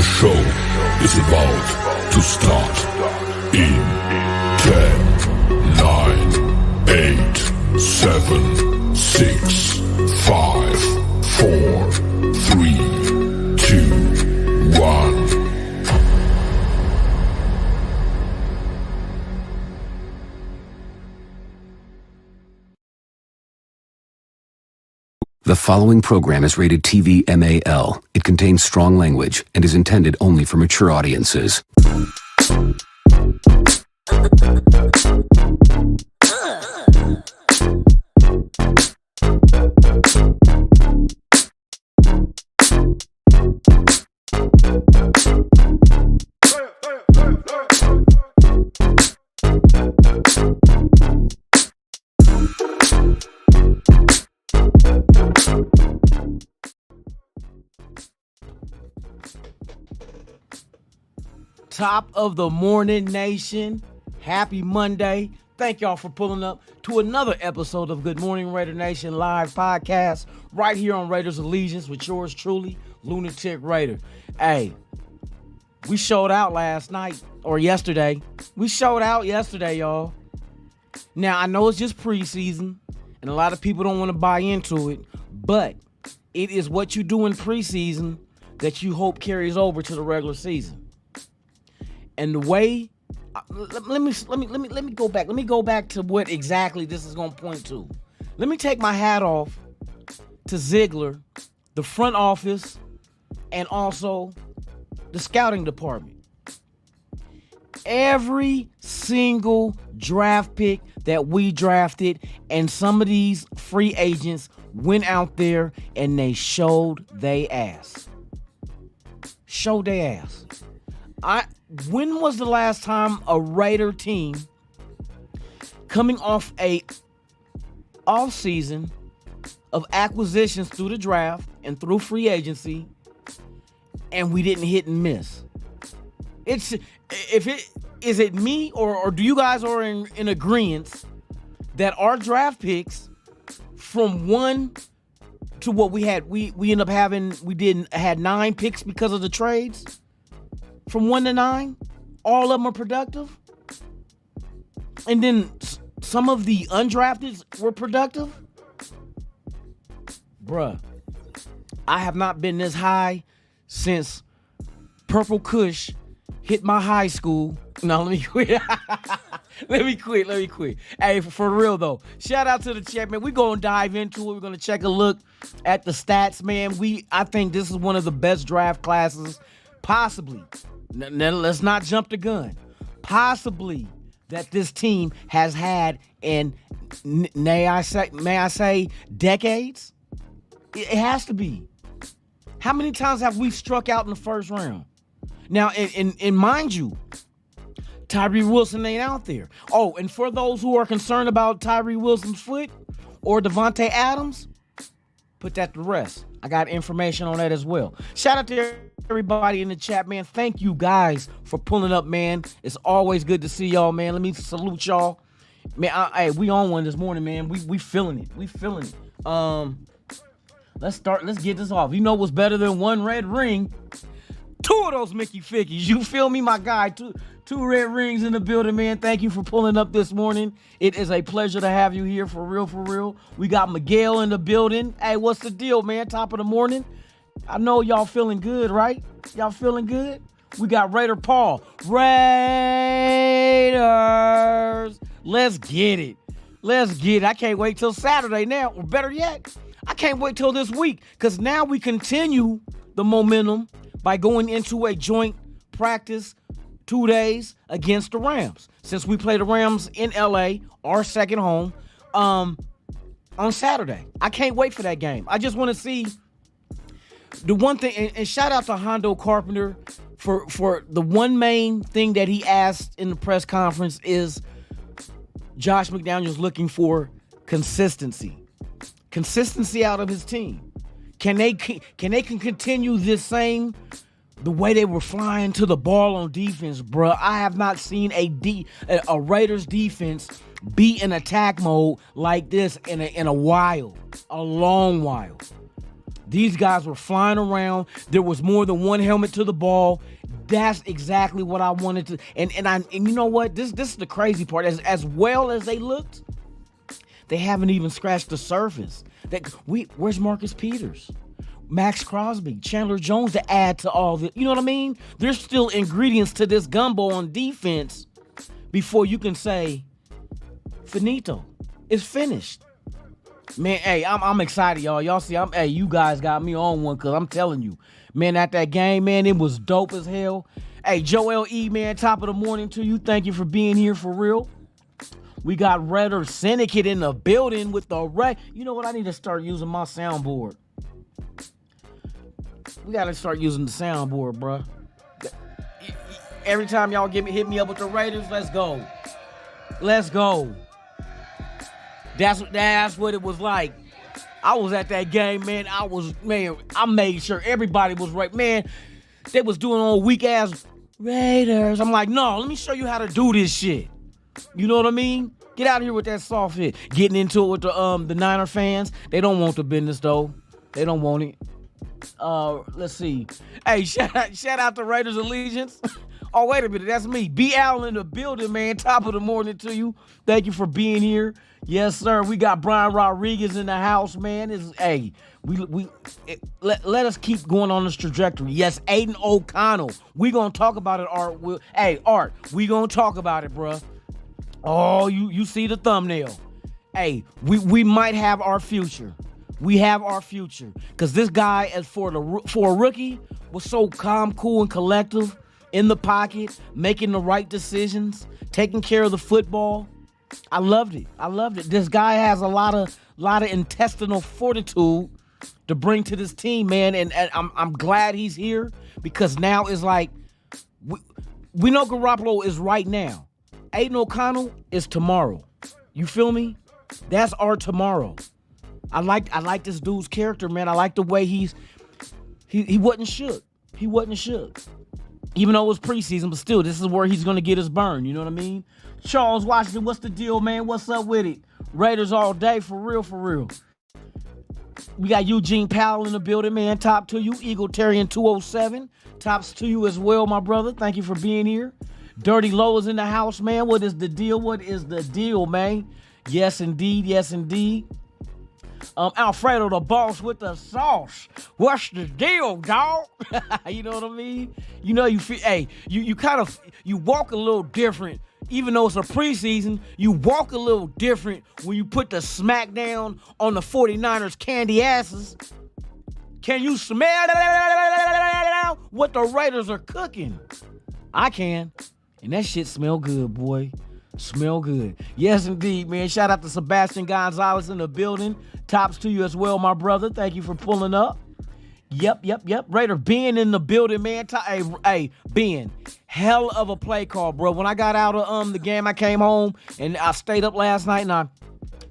show is about to start in 10, 9, 8, 7, 6, 5, 4, 3, 2, 1. The following program is rated TV MAL. It contains strong language and is intended only for mature audiences. Top of the morning, nation. Happy Monday. Thank y'all for pulling up to another episode of Good Morning Raider Nation live podcast right here on Raiders Allegiance with yours truly, Lunatic Raider. Hey, we showed out last night or yesterday. We showed out yesterday, y'all. Now, I know it's just preseason and a lot of people don't want to buy into it, but it is what you do in preseason that you hope carries over to the regular season. And the way, let me go back. Let me go back to what exactly this is going to point to. Let me take my hat off to Ziegler, the front office, and also the scouting department. Every single draft pick that we drafted and some of these free agents went out there and they showed they ass. Showed they ass. When was the last time a Raider team coming off a off season of acquisitions through the draft and through free agency and we didn't hit and miss? Is it me or do you guys are in agreement that our draft picks from 1 to what we had, we ended up having, had 9 picks because of the trades? From 1 to 9, all of them are productive. And then some of the undrafted were productive. Bruh, I have not been this high since Purple Kush hit my high school. No, let me quit. Let me quit. Hey, for real though, shout out to the chat, man. We're going to dive into it. We're going to check a look at the stats, man. I think this is one of the best draft classes possibly. Now, let's not jump the gun. Possibly that this team has had in, may I say, decades? It has to be. How many times have we struck out in the first round? Now, and mind you, Tyree Wilson ain't out there. Oh, and for those who are concerned about Tyree Wilson's foot or Devontae Adams, put that to rest. I got information on that as well. Shout out to everybody in the chat, man. Thank you guys for pulling up, man. It's always good to see y'all, man. Let me salute y'all. Man, we on one this morning, man. We feeling it. We feeling it. Let's get this off. You know what's better than one red ring? 2 of those Mickey Fickies. You feel me, my guy? Two red rings in the building, man. Thank you for pulling up this morning. It is a pleasure to have you here, for real. We got Miguel in the building. Hey, what's the deal, man? Top of the morning. I know y'all feeling good, right? Y'all feeling good? We got Raider Paul. Raiders. Let's get it. I can't wait till Saturday now. Or better yet, I can't wait till this week because now we continue the momentum by going into a joint practice 2 days against the Rams. Since we play the Rams in LA, our second home, on Saturday. I can't wait for that game. I just want to see the one thing, and shout out to Hondo Carpenter for the one main thing that he asked in the press conference is Josh McDaniels looking for consistency out of his team. Can they continue this the way they were flying to the ball on defense, bro? I have not seen a Raiders defense be in attack mode like this in a while, a long while. These guys were flying around. There was more than one helmet to the ball. That's exactly what I wanted to. And you know what? This is the crazy part. As well as they looked, they haven't even scratched the surface. Where's Marcus Peters, Max Crosby, Chandler Jones to add to all the? You know what I mean? There's still ingredients to this gumbo on defense before you can say finito. It's finished. Man, hey, I'm excited, y'all. Y'all see, you guys got me on one, because I'm telling you, man, at that game, man, it was dope as hell. Hey, Joel E, man, top of the morning to you. Thank you for being here for real. We got Raider Syndicate in the building with the You know what? I need to start using my soundboard. We got to start using the soundboard, bruh. Every time y'all hit me up with the Raiders, let's go. Let's go. That's what it was like. I was at that game, man. I made sure everybody was right. Man, they was doing all weak ass Raiders. I'm like, no, let me show you how to do this shit. You know what I mean? Get out of here with that soft hit. Getting into it with the Niner fans. They don't want the business though. They don't want it. Let's see. Hey, shout out to Raiders Allegiance. Oh, wait a minute. That's me. B. Allen in the building, man. Top of the morning to you. Thank you for being here. Yes, sir. We got Brian Rodriguez in the house, man. Let us keep going on this trajectory. Yes, Aiden O'Connell. We gonna talk about it, Art. Art, we gonna talk about it, bruh. Oh, you see the thumbnail. Hey, we might have our future. We have our future. Because this guy, as for a rookie, was so calm, cool, and collective, in the pocket, making the right decisions, taking care of the football. I loved it. This guy has a lot of intestinal fortitude to bring to this team, man. And I'm glad he's here, because now it's like we know Garoppolo is right now. Aiden O'Connell is tomorrow. You feel me? That's our tomorrow. I like this dude's character, man. I like the way he wasn't shook. He wasn't shook. Even though it was preseason, but still, this is where he's going to get his burn. You know what I mean? Charles Washington, what's the deal, man? What's up with it? Raiders all day, for real, for real. We got Eugene Powell in the building, man. Top to you. Eagletarian 207. Tops to you as well, my brother. Thank you for being here. Dirty Low is in the house, man. What is the deal? What is the deal, man? Yes, indeed. Yes, indeed. Alfredo the boss with the sauce. What's the deal, dog? You know what I mean? You know, you feel, hey, you kind of, you walk a little different. Even though it's a preseason, you walk a little different when you put the smack down on the 49ers candy asses. Can you smell what the Raiders are cooking? I can. And that shit smell good, boy. Smell good. Yes, indeed, man. Shout out to Sebastian Gonzalez in the building. Tops to you as well, my brother. Thank you for pulling up. Yep. Raider Ben in the building, man. Hey, Ben. Hell of a play call, bro. When I got out of the game, I came home and I stayed up last night and I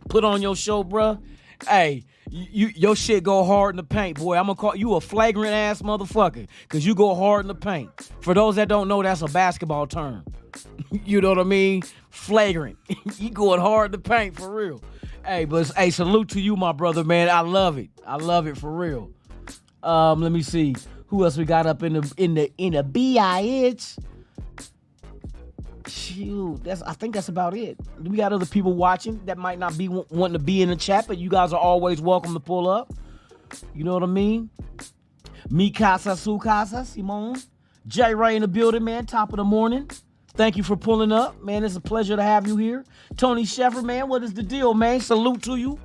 put on your show, bro. Hey, your shit go hard in the paint, boy. I'm gonna call you a flagrant ass motherfucker, because you go hard in the paint. For those that don't know, that's a basketball term. You know what I mean? Flagrant. You going hard in the paint, for real. Hey, but hey, salute to you, my brother, man. I love it. I love it for real. Let me see who else we got up in the BIH. Shoot, I think that's about it. We got other people watching that might not be wanting to be in the chat, but you guys are always welcome to pull up. You know what I mean? Mi casa, su casa, Simone. J Ray in the building, man. Top of the morning. Thank you for pulling up, man. It's a pleasure to have you here. Tony Sheffer, man. What is the deal, man? Salute to you.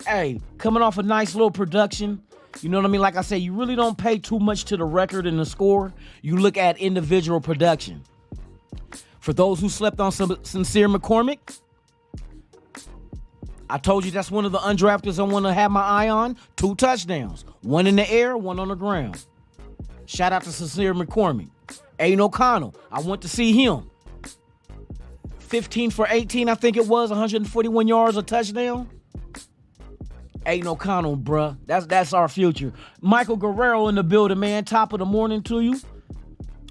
Hey, coming off a nice little production. You know what I mean? Like I say, you really don't pay too much to the record and the score. You look at individual production. For those who slept on Sincere McCormick, I told you that's one of the undrafteds I want to have my eye on. 2 touchdowns. 1 in the air, 1 on the ground. Shout out to Sincere McCormick. Aiden O'Connell, I want to see him. 15 for 18, I think it was. 141 yards, a touchdown. Aiden O'Connell, bruh. That's our future. Michael Guerrero in the building, man. Top of the morning to you.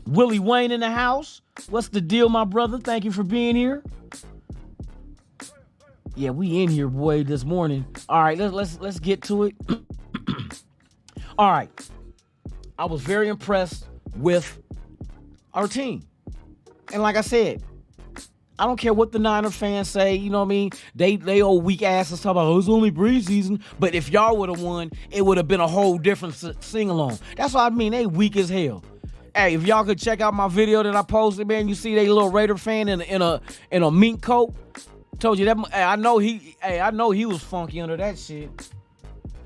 Willie Wayne in the house. What's the deal, my brother? Thank you for being here. Yeah, we in here, boy, this morning. All right, let's get to it. All right. I was very impressed with our team. And like I said, I don't care what the Niner fans say, you know what I mean? They old weak asses talk about, oh, it's only preseason. But if y'all would have won, it would have been a whole different sing-along. That's what I mean. They weak as hell. Hey, if y'all could check out my video that I posted, man, you see they little Raider fan in a mink coat. Told you that. Hey, I know he was funky under that shit.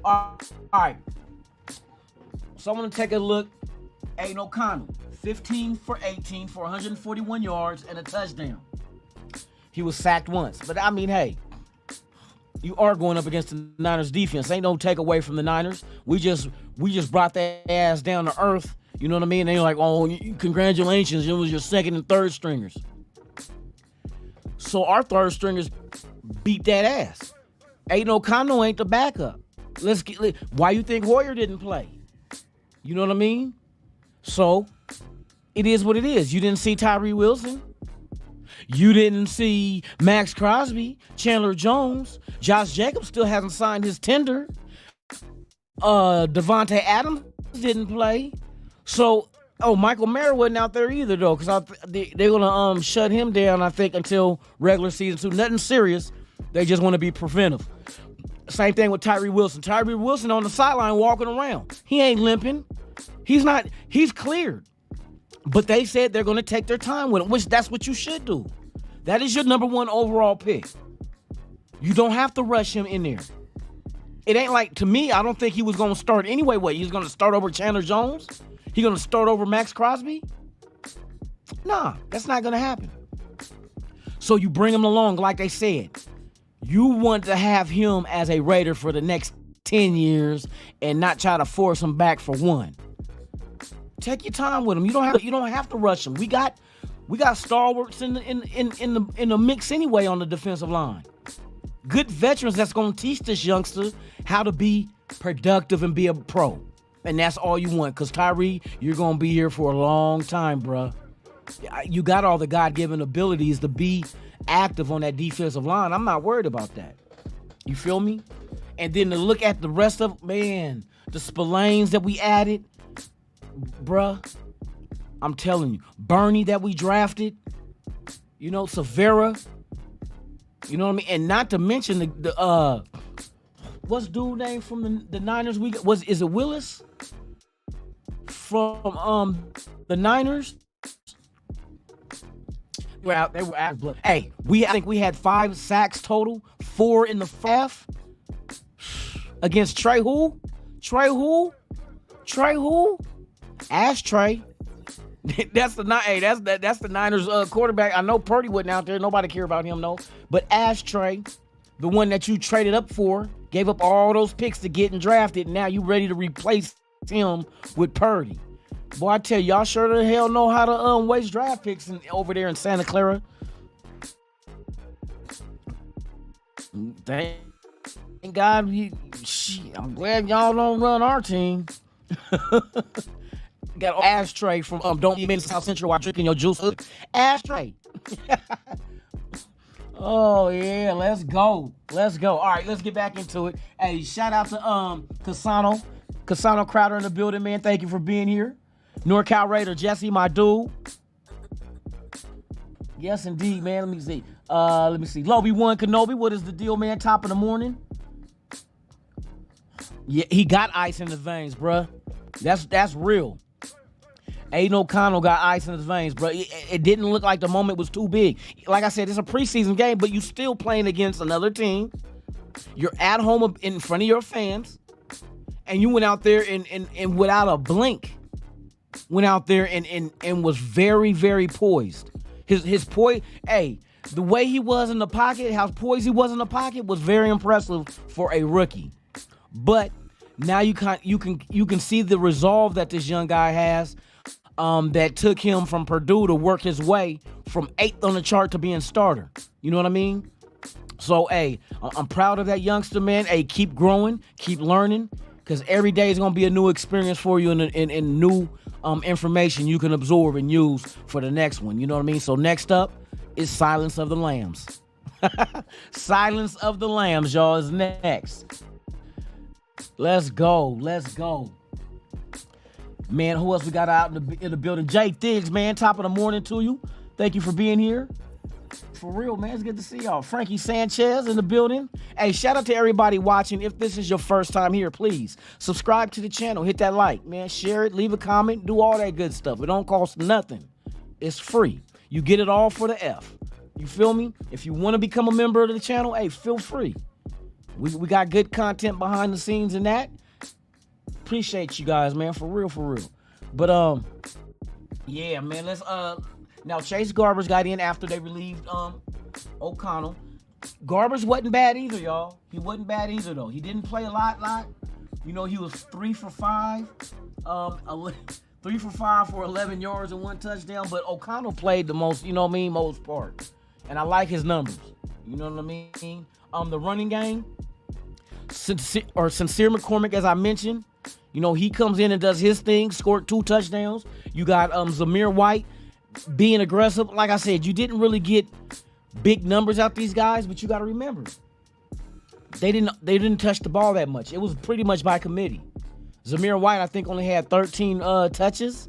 All right. So I want to take a look. Aiden O'Connell, 15 for 18 for 141 yards and a touchdown. He was sacked once. But I mean, hey, you are going up against the Niners defense. Ain't no take away from the Niners. We just brought that ass down to earth. You know what I mean? And you're like, oh, congratulations. It was your second and third stringers. So our third stringers beat that ass. Aiden O'Connell ain't the backup. Why you think Hoyer didn't play? You know what I mean? So it is what it is. You didn't see Tyree Wilson. You didn't see Max Crosby, Chandler Jones. Josh Jacobs still hasn't signed his tender. Devontae Adams didn't play. So, Michael Mayer wasn't out there either, though, because they're going to shut him down, I think, until regular season 2. Nothing serious. They just want to be preventive. Same thing with Tyree Wilson. Tyree Wilson on the sideline walking around. He ain't limping. He's cleared. But they said they're going to take their time with him, which that's what you should do. That is your number 1 overall pick. You don't have to rush him in there. It ain't like, to me, I don't think he was going to start anyway. What, he's going to start over Chandler Jones? He going to start over Max Crosby? Nah, that's not going to happen. So you bring him along, like they said. You want to have him as a Raider for the next 10 years and not try to force him back for one. Take your time with him. You don't have to rush him. We got stalwarts in the mix anyway on the defensive line. Good veterans that's going to teach this youngster how to be productive and be a pro. And that's all you want, because Tyree, you're going to be here for a long time, bruh. You got all the God-given abilities to be active on that defensive line. I'm not worried about that. You feel me? And then to look at the rest of, man, the Spillanes that we added, bruh, I'm telling you, Bernie that we drafted, you know, Severa, you know what I mean? And not to mention the what's dude name from the Niners? Is it Willis from the Niners? They were out of blood. Hey, I think we had 5 sacks total, 4 in the half against Trey who? Ashtray. That's the Niners quarterback. I know Purdy wasn't out there. Nobody care about him, though. But Ashtray, the one that you traded up for, gave up all those picks to get and drafted. Now you ready to replace him with Purdy. Boy, I tell you, y'all sure the hell know how to waste draft picks over there in Santa Clara. Thank God, I'm glad y'all don't run our team. Got an Ashtray from Don't Be Mean to South Central while drinking your juice. Ashtray. Oh yeah, let's go. All right, let's get back into it. Hey, shout out to Cassano Crowder in the building, man. Thank you for being here. NorCal Raider Jesse, my dude. Yes, indeed, man. Let me see. Lobby One Kenobi, what is the deal, man? Top of the morning. Yeah, he got ice in his veins, bruh. That's real. Aiden O'Connell got ice in his veins, bro. It didn't look like the moment was too big. Like I said, it's a preseason game, but you still playing against another team. You're at home in front of your fans, and you went out there and without a blink, went out there and was very, very poised. His poise, the way he was in the pocket, how poised he was in the pocket was very impressive for a rookie. But now you can see the resolve that this young guy has. That took him from Purdue to work his way from 8th on the chart to being starter. You know what I mean? So, I'm proud of that youngster, man. Keep growing, keep learning, because every day is going to be a new experience for you and new information you can absorb and use for the next one. You know what I mean? So next up is Silence of the Lambs. Silence of the Lambs, y'all, is next. Let's go. Man, who else we got out in the building? Jay Thiggs, man, top of the morning to you. Thank you for being here. For real, man, it's good to see y'all. Frankie Sanchez in the building. Hey, shout out to everybody watching. If this is your first time here, please subscribe to the channel. Hit that like, man. Share it, leave a comment, do all that good stuff. It don't cost nothing. It's free. You get it all for the F. You feel me? If you want to become a member of the channel, hey, feel free. We got good content behind the scenes and that. Appreciate you guys, man, for real, for real. But yeah, man, let's now Chase Garbers got in after they relieved O'Connell. Garbers wasn't bad either, y'all. He wasn't bad either though. He didn't play a lot. You know, he was 3 for 5. 3 for 5 for 11 yards and 1 touchdown, but O'Connell played the most, you know what I mean, most part. And I like his numbers. You know what I mean? The running game, Sincere McCormick, as I mentioned, you know, he comes in and does his thing, scored 2 touchdowns. You got Zamir White being aggressive. Like I said, you didn't really get big numbers out these guys, but you got to remember, they didn't touch the ball that much. It was pretty much by committee. Zamir White, I think, only had 13 touches.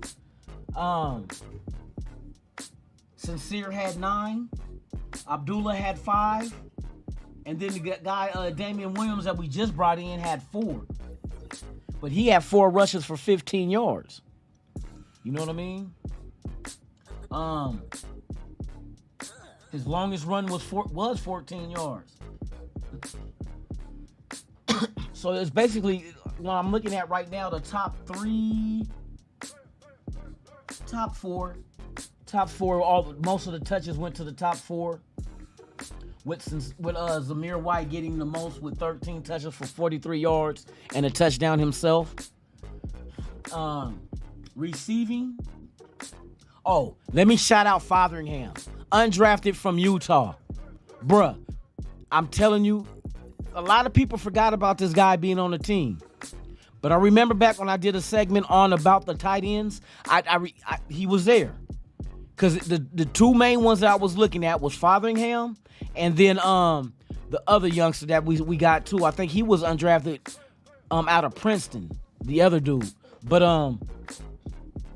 Sincere had 9. Abdullah had 5. And then the guy, Damian Williams, that we just brought in, had 4. But he had 4 rushes for 15 yards. You know what I mean? His longest run was 14 yards. So it's basically, what I'm looking at right now, the top 4, most of the touches went to the top 4. With Zamir White getting the most with 13 touches for 43 yards and a touchdown himself. Receiving. Oh, let me shout out Fotheringham. Undrafted from Utah. Bruh, I'm telling you, a lot of people forgot about this guy being on the team. But I remember back when I did a segment on about the tight ends, he was there. Because the 2 main ones that I was looking at was Fotheringham and then the other youngster that we got too. I think he was undrafted out of Princeton, the other dude. But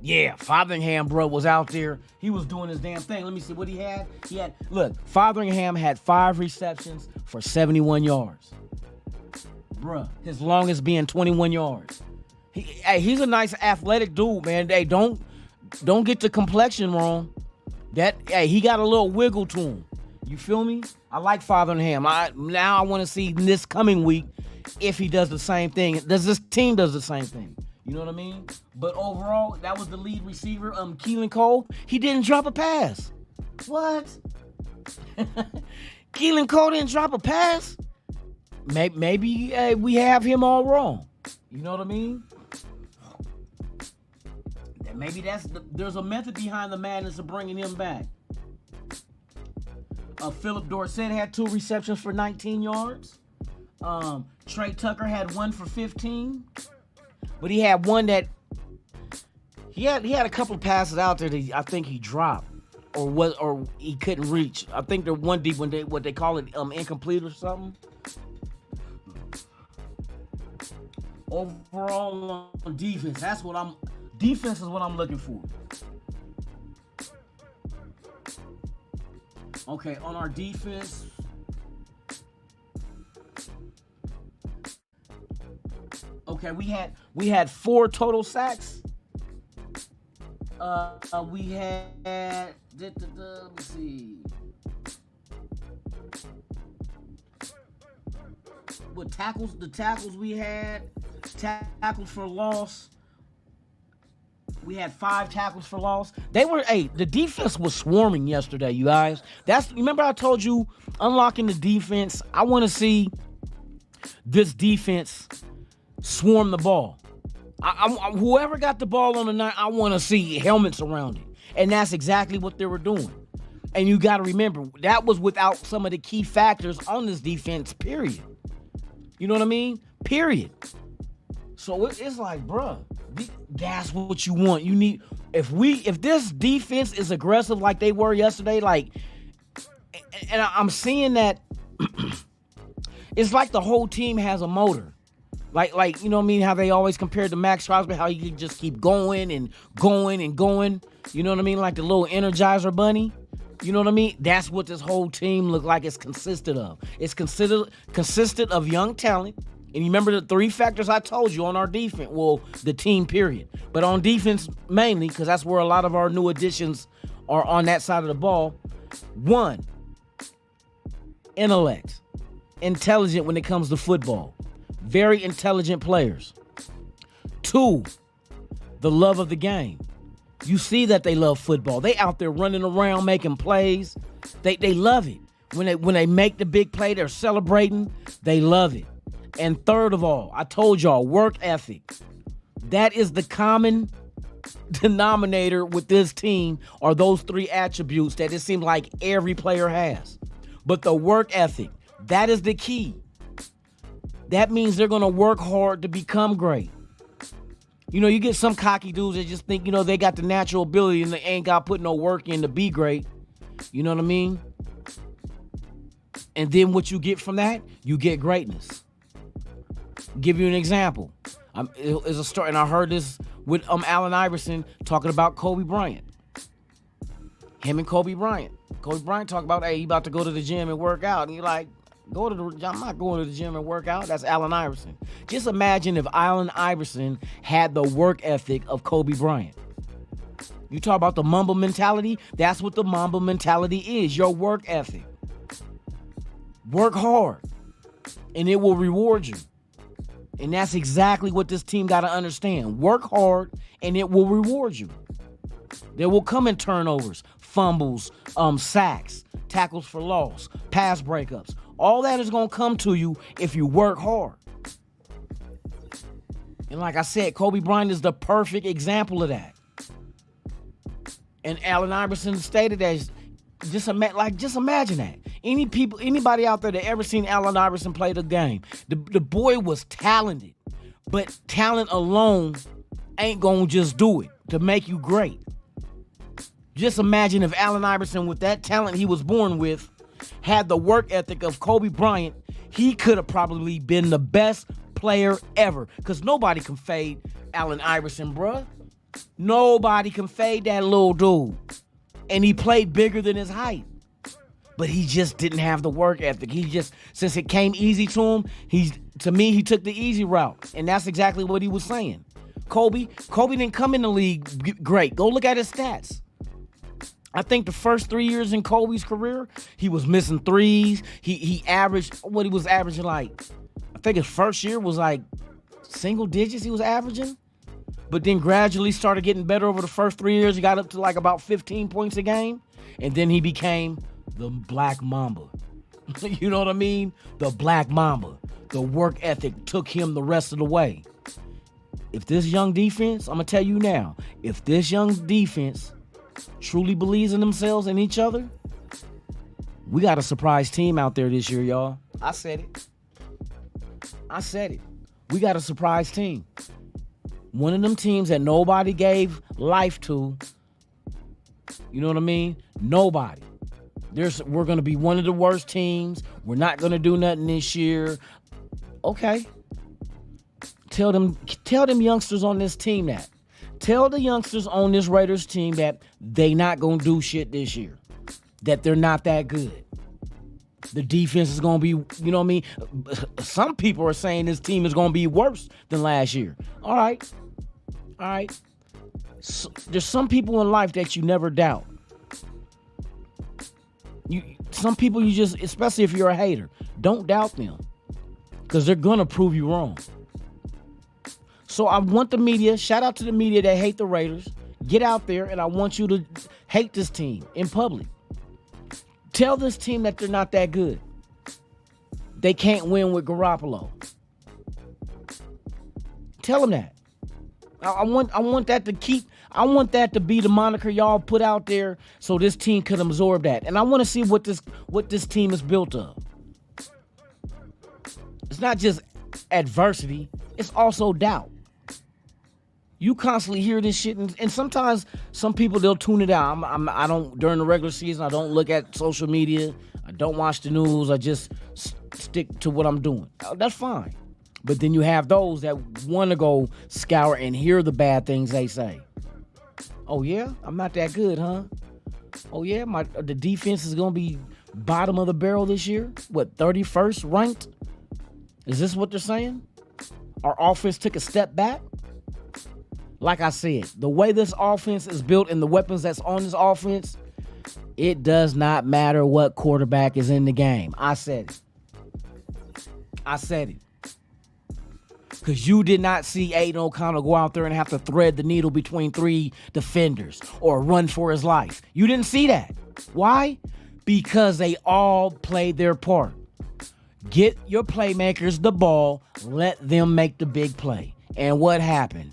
yeah, Fotheringham, bro, was out there. He was doing his damn thing. Let me see what he had. Look, Fotheringham had 5 receptions for 71 yards. Bruh, his longest being 21 yards. He's a nice athletic dude, man. Hey, don't get the complexion wrong. He got a little wiggle to him. You feel me? I like Fotheringham. Now I want to see this coming week if he does the same thing. Does this team does the same thing? You know what I mean? But overall, that was the lead receiver, Keelan Cole. He didn't drop a pass. What? Keelan Cole didn't drop a pass? Maybe we have him all wrong. You know what I mean? Maybe there's a method behind the madness of bringing him back. Philip Dorsett had 2 receptions for 19 yards. Trey Tucker had 1 for 15. But he had one that he had a couple of passes out there that I think he dropped or he couldn't reach. I think they're one deep when what they call it incomplete or something. Overall on defense, defense is what I'm looking for. Okay, on our defense. Okay, we had 4 total sacks. We had let me see. What tackles? The tackles we had, tackles for loss. We had 5 tackles for loss. The defense was swarming yesterday, you guys. Remember I told you, unlocking the defense, I want to see this defense swarm the ball. Whoever got the ball on the night, I want to see helmets around it. And that's exactly what they were doing. And you got to remember, that was without some of the key factors on this defense, period. You know what I mean? Period. So it's like, bruh, that's what you want. You need, if this defense is aggressive like they were yesterday, and I'm seeing that it's like the whole team has a motor. Like you know what I mean? How they always compared to Max Crosby, how he could just keep going and going and going. You know what I mean? Like the little Energizer Bunny. You know what I mean? That's what this whole team looked like it's consisted of. It's consisted of young talent. And you remember the 3 factors I told you on our defense? Well, the team, period. But on defense mainly, because that's where a lot of our new additions are on that side of the ball. 1, intellect. Intelligent when it comes to football. Very intelligent players. 2, the love of the game. You see that they love football. They out there running around making plays. They love it. When they make the big play, they're celebrating. They love it. And third of all, I told y'all, work ethic. That is the common denominator with this team, are those 3 attributes that it seems like every player has. But the work ethic, that is the key. That means they're going to work hard to become great. You know, you get some cocky dudes that just think, you know, they got the natural ability and they ain't got to put no work in to be great. You know what I mean? And then what you get from that, you get greatness. Give you an example. It's a story, and I heard this with Allen Iverson talking about Kobe Bryant. Him and Kobe Bryant. Kobe Bryant talk about, hey, he about to go to the gym and work out. And you're like, I'm not going to the gym and work out. That's Allen Iverson. Just imagine if Allen Iverson had the work ethic of Kobe Bryant. You talk about the Mamba mentality? That's what the Mamba mentality is, your work ethic. Work hard, and it will reward you. And that's exactly what this team got to understand. Work hard, and it will reward you. There will come in turnovers, fumbles, sacks, tackles for loss, pass breakups. All that is going to come to you if you work hard. And like I said, Kobe Bryant is the perfect example of that. And Allen Iverson stated that. Just imagine that. Anybody out there that ever seen Allen Iverson play the game, the boy was talented, but talent alone ain't gonna just do it to make you great. Just imagine if Allen Iverson, with that talent he was born with, had the work ethic of Kobe Bryant, he could have probably been the best player ever. Because nobody can fade Allen Iverson, bruh. Nobody can fade that little dude. And he played bigger than his height. But he just didn't have the work ethic. Since it came easy to him, he took the easy route. And that's exactly what he was saying. Kobe didn't come in the league great. Go look at his stats. I think the first 3 years in Kobe's career, he was missing threes. He averaged what he was averaging, like, I think his first year was like single digits he was averaging. But then gradually started getting better over the first 3 years. He got up to like about 15 points a game. And then he became the Black Mamba. You know what I mean? The Black Mamba. The work ethic took him the rest of the way. If this young defense, I'm going to tell you now, if this young defense truly believes in themselves and each other, we got a surprise team out there this year, y'all. I said it. We got a surprise team. One of them teams that nobody gave life to. You know what I mean? Nobody. We're going to be one of the worst teams. We're not going to do nothing this year. Okay. Tell them youngsters on this team that. Tell the youngsters on this Raiders team that they not going to do shit this year. That they're not that good. The defense is going to be, you know what I mean? Some people are saying this team is going to be worse than last year. All right. So, there's some people in life that you never doubt. Some people you just, especially if you're a hater, don't doubt them. Because they're going to prove you wrong. So I want the media, shout out to the media that hate the Raiders. Get out there and I want you to hate this team in public. Tell this team that they're not that good. They can't win with Garoppolo. Tell them that. I want that to be the moniker y'all put out there so this team could absorb that. And I want to see what this team is built of. It's not just adversity, it's also doubt. You constantly hear this shit, and sometimes some people, they'll tune it out. I don't, during the regular season, I don't look at social media. I don't watch the news. I just stick to what I'm doing. That's fine. But then you have those that want to go scour and hear the bad things they say. Oh, yeah? I'm not that good, huh? Oh, yeah? The defense is going to be bottom of the barrel this year? What, 31st ranked? Is this what they're saying? Our offense took a step back? Like I said, the way this offense is built and the weapons that's on this offense, it does not matter what quarterback is in the game. I said it. Because you did not see Aiden O'Connell go out there and have to thread the needle between 3 defenders or run for his life. You didn't see that. Why? Because they all played their part. Get your playmakers the ball, let them make the big play. And what happened?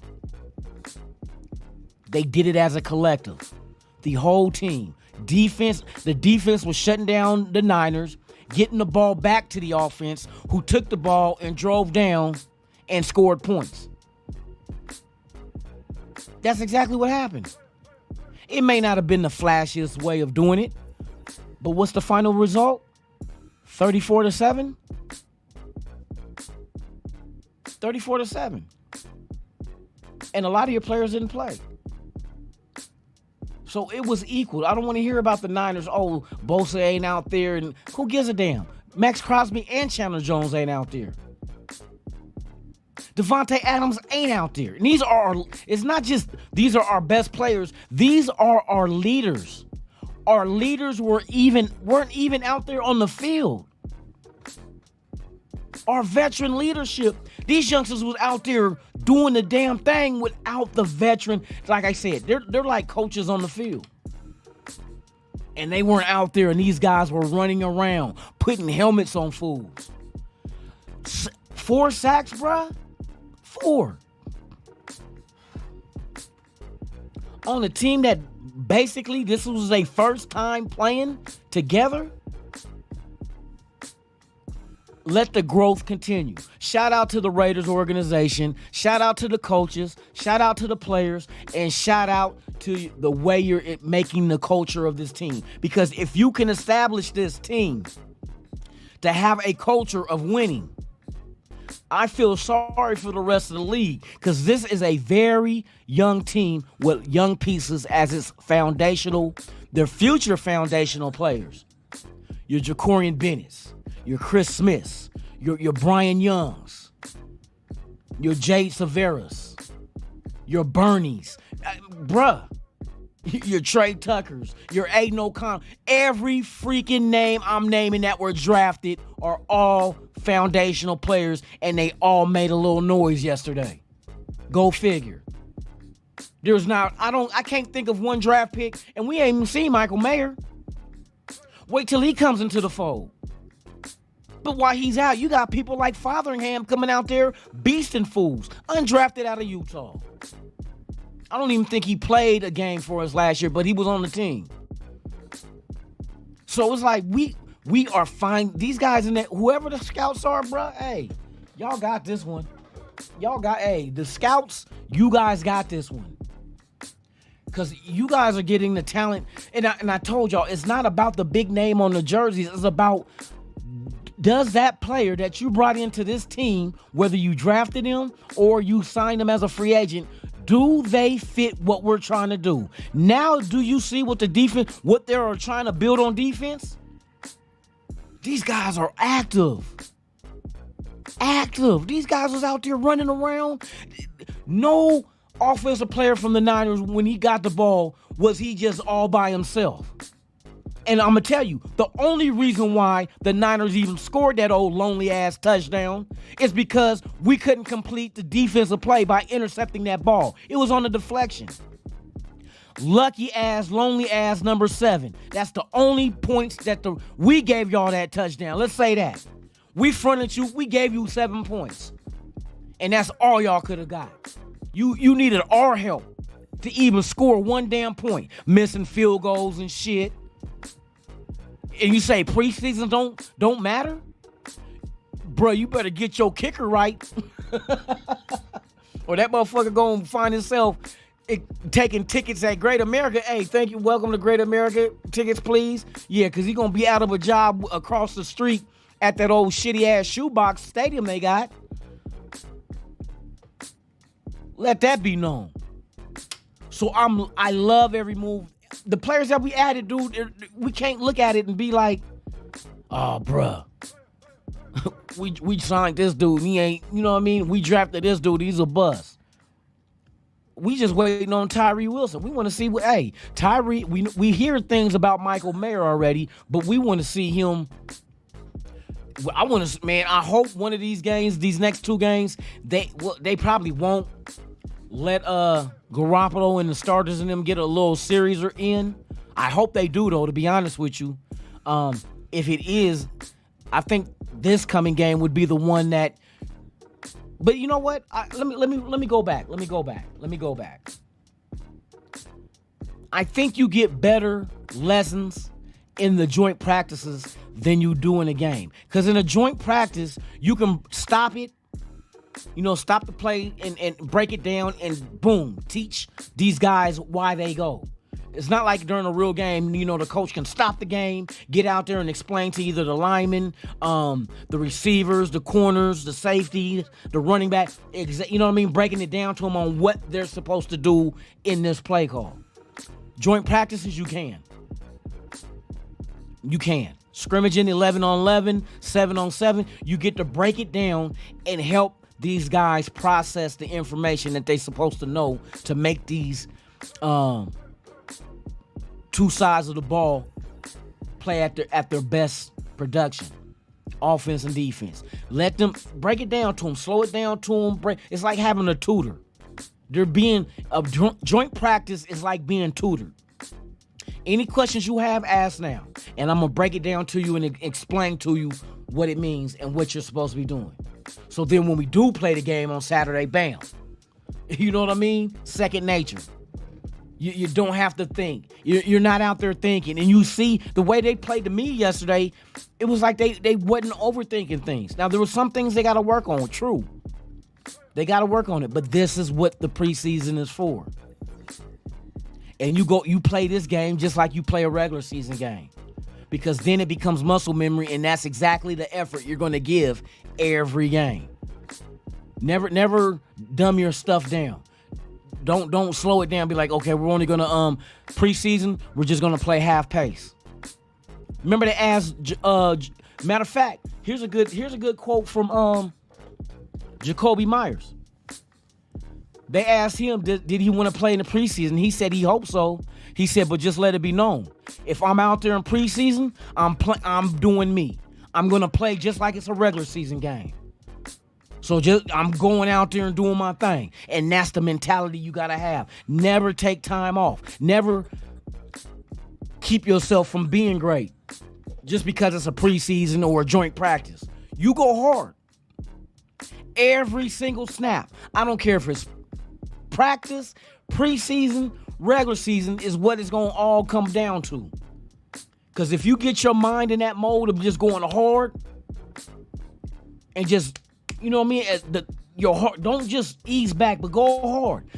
They did it as a collective. The whole team. The defense was shutting down the Niners, getting the ball back to the offense, who took the ball and drove down and scored points. That's exactly what happened. It may not have been the flashiest way of doing it, but what's the final result? 34-7? 34-7. And a lot of your players didn't play. So it was equal. I don't want to hear about the Niners. Oh, Bosa ain't out there. And who gives a damn? Max Crosby and Chandler Jones ain't out there. Devontae Adams ain't out there. And it's not just these are our best players. These are our leaders. Our leaders weren't even out there on the field. Our veteran leadership. These youngsters was out there doing the damn thing without the veteran. Like I said, they're like coaches on the field. And they weren't out there, and these guys were running around, putting helmets on fools. 4 sacks, bruh? 4. On a team that basically this was their first time playing together. Let the growth continue. Shout out to the Raiders organization. Shout out to the coaches. Shout out to the players. And shout out to the way you're making the culture of this team. Because if you can establish this team to have a culture of winning, I feel sorry for the rest of the league. Because this is a very young team with young pieces as its foundational, their future foundational players. Your Jacorian Bennett's. Your Chris Smiths, your Brian Youngs, your Jade Severas, your Bernies, your Trey Tuckers, your Aiden O'Connell. Every freaking name I'm naming that were drafted are all foundational players, and they all made a little noise yesterday. Go figure. I can't think of one draft pick, and we ain't even seen Michael Mayer. Wait till he comes into the fold. But while he's out, you got people like Fotheringham coming out there beasting fools, undrafted out of Utah. I don't even think he played a game for us last year, but he was on the team. So it's like we are fine. These guys in that, whoever the scouts are, bro, hey, y'all got this one. The scouts, you guys got this one. Because you guys are getting the talent. And I told y'all, it's not about the big name on the jerseys. It's about, does that player that you brought into this team, whether you drafted him or you signed him as a free agent, do they fit what we're trying to do? Now, do you see what they're trying to build on defense? These guys are active. These guys was out there running around. No offensive player from the Niners, when he got the ball, was he just all by himself. And I'm going to tell you, the only reason why the Niners even scored that old lonely-ass touchdown is because we couldn't complete the defensive play by intercepting that ball. It was on a deflection. Lucky-ass, lonely-ass number 7. That's the only points that we gave y'all that touchdown. Let's say that. We fronted you. We gave you 7 points. And that's all y'all could have got. You needed our help to even score one damn point. Missing field goals and shit. And you say preseason don't matter? Bro, you better get your kicker right. Or that motherfucker gonna find himself taking tickets at Great America. Hey, thank you. Welcome to Great America. Tickets, please. Yeah, because he's gonna be out of a job across the street at that old shitty-ass shoebox stadium they got. Let that be known. So I love every move. The players that we added, dude, we can't look at it and be like, oh, bruh. we signed this dude. He ain't, you know what I mean? We drafted this dude. He's a bust. We just waiting on Tyree Wilson. We want to see what, hey, Tyree, we hear things about Michael Mayer already, but we want to see him. I want to, man, I hope one of these games, these next 2 games, they probably won't let Garoppolo and the starters in them get a little series in. I hope they do, though, to be honest with you. If it is, I think this coming game would be the one that. But you know what? Let me go back. Let me go back. I think you get better lessons in the joint practices than you do in a game. Because in a joint practice, you can stop it, stop the play and break it down and boom, teach these guys why they go. It's not like during a real game, the coach can stop the game, get out there and explain to either the linemen, the receivers, the corners, the safety, the running back, breaking it down to them on what they're supposed to do in this play call. Joint practices, you can. You can. Scrimmaging 11 on 11, 7 on 7, you get to break it down and help these guys process the information that they're supposed to know to make these 2 sides of the ball play at their best production, offense and defense. Let them break it down to them, slow it down to them. It's like having a tutor. Joint practice is like being tutored. Any questions you have, ask now. And I'm going to break it down to you and explain to you what it means and what you're supposed to be doing. So then when we do play the game on Saturday, bam. You know what I mean? Second nature. You don't have to think. You're not out there thinking. And you see the way they played to me yesterday, it was like they wasn't overthinking things. Now, there were some things they got to work on. True. They got to work on it. But this is what the preseason is for. And you play this game just like you play a regular season game. Because then it becomes muscle memory, and that's exactly the effort you're going to give every game. Never dumb your stuff down. Don't slow it down. Be like, okay, we're only gonna preseason. We're just gonna play half pace. Remember they asked. Matter of fact, here's a good quote from Jacoby Myers. They asked him, did he want to play in the preseason? He said he hoped so. He said, but just let it be known, if I'm out there in preseason, I'm doing me. I'm gonna play just like it's a regular season game. So I'm going out there and doing my thing. And that's the mentality you got to have. Never take time off. Never keep yourself from being great just because it's a preseason or a joint practice. You go hard. Every single snap. I don't care if it's practice, preseason, regular season is what it's going to all come down to. Because if you get your mind in that mode of just going hard and just, you know what I mean? Your heart, don't just ease back, but go hard.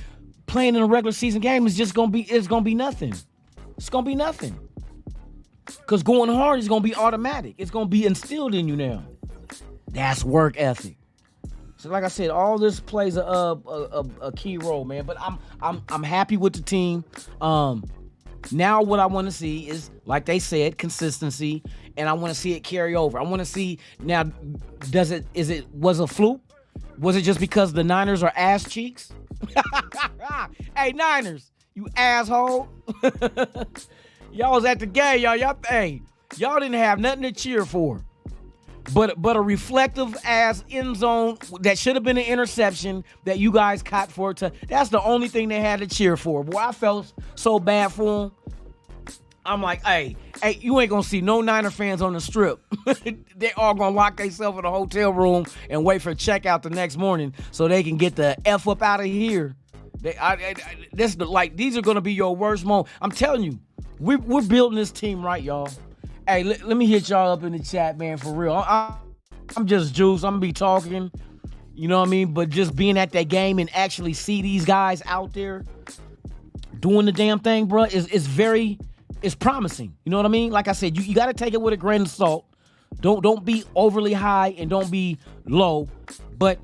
Playing in a regular season game is just gonna be nothing. It's gonna be nothing. Cause going hard is gonna be automatic. It's gonna be instilled in you now. That's work ethic. So like I said, all this plays a key role, man. But I'm happy with the team. Now what I want to see is, like they said, consistency, and I want to see it carry over. I want to see now. Was a fluke? Was it just because the Niners are ass cheeks? Hey, Niners, you asshole! Y'all was at the game, y'all didn't have nothing to cheer for, but a reflective ass end zone that should have been an interception that you guys caught for it. That's the only thing they had to cheer for. Boy, I felt so bad for them. I'm like, hey, you ain't gonna see no Niner fans on the strip. They all gonna lock themselves in a hotel room and wait for checkout the next morning so they can get the F up out of here. These are gonna be your worst moment. I'm telling you, we're building this team right, y'all. Hey, let me hit y'all up in the chat, man, for real. I'm just juiced. I'm gonna be talking, you know what I mean? But just being at that game and actually see these guys out there doing the damn thing, bro, it's promising. You know what I mean? Like I said, you got to take it with a grain of salt. Don't be overly high and don't be low, but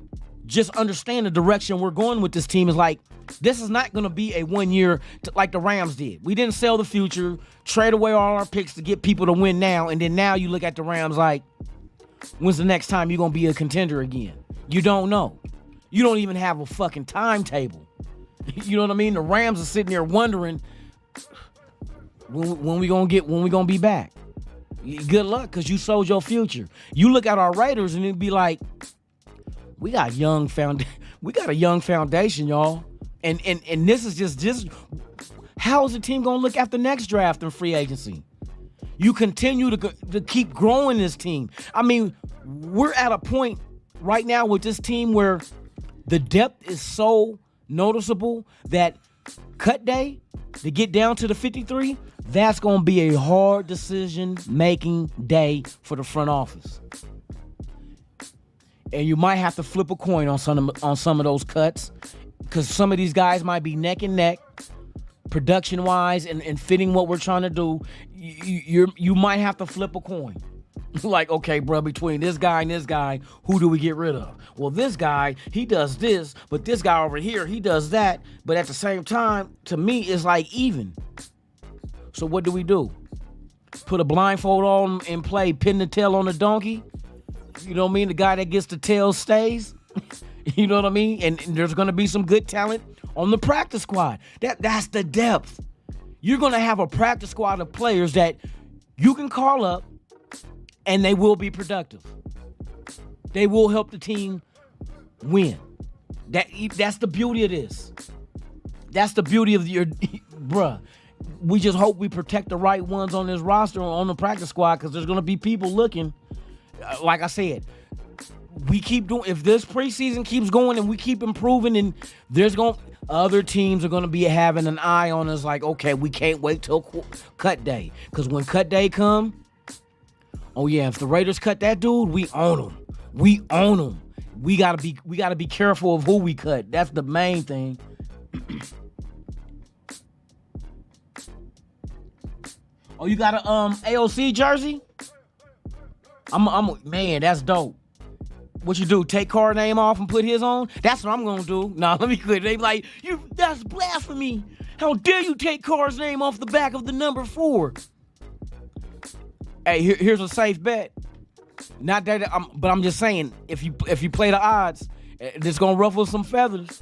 just understand the direction we're going with this team is like, this is not going to be a 1 year like the Rams did. We didn't sell the future, trade away all our picks to get people to win now, and then now you look at the Rams like, when's the next time you're going to be a contender again? You don't know. You don't even have a fucking timetable. You know what I mean? The Rams are sitting there wondering when we gonna be back. Good luck, because you sold your future. You look at our Raiders and it'd be like, we got a young foundation, y'all. And this is just how is the team gonna look after next draft and free agency? You continue to keep growing this team. I mean, we're at a point right now with this team where the depth is so noticeable that cut day to get down to the 53, that's going to be a hard decision-making day for the front office. And you might have to flip a coin on some of those cuts, because some of these guys might be neck and neck, production-wise and fitting what we're trying to do. You might have to flip a coin. Like, okay, bro, between this guy and this guy, who do we get rid of? Well, this guy, he does this, but this guy over here, he does that. But at the same time, to me, it's like even. So what do we do? Put a blindfold on and play pin the tail on the donkey? You know what I mean? The guy that gets the tail stays? You know what I mean? And there's going to be some good talent on the practice squad. That's the depth. You're going to have a practice squad of players that you can call up, and they will be productive. They will help the team win. That's the beauty of this. That's the beauty of your, bruh. We just hope we protect the right ones on this roster, on the practice squad, because there's going to be people looking. Like I said, we keep doing. If this preseason keeps going and we keep improving, and other teams are going to be having an eye on us. Like, okay, we can't wait till cut day, because when cut day come. Oh yeah, if the Raiders cut that dude, we own them. We own them. We gotta be careful of who we cut. That's the main thing. Oh, you got a AOC jersey? Man, that's dope. What you do? Take Carr's name off and put his on? That's what I'm gonna do. Nah, let me quit. They be like, that's blasphemy. How dare you take Carr's name off the back of the number 4? Hey, here's a safe bet. Not that, but I'm just saying, if you play the odds, it's gonna ruffle some feathers.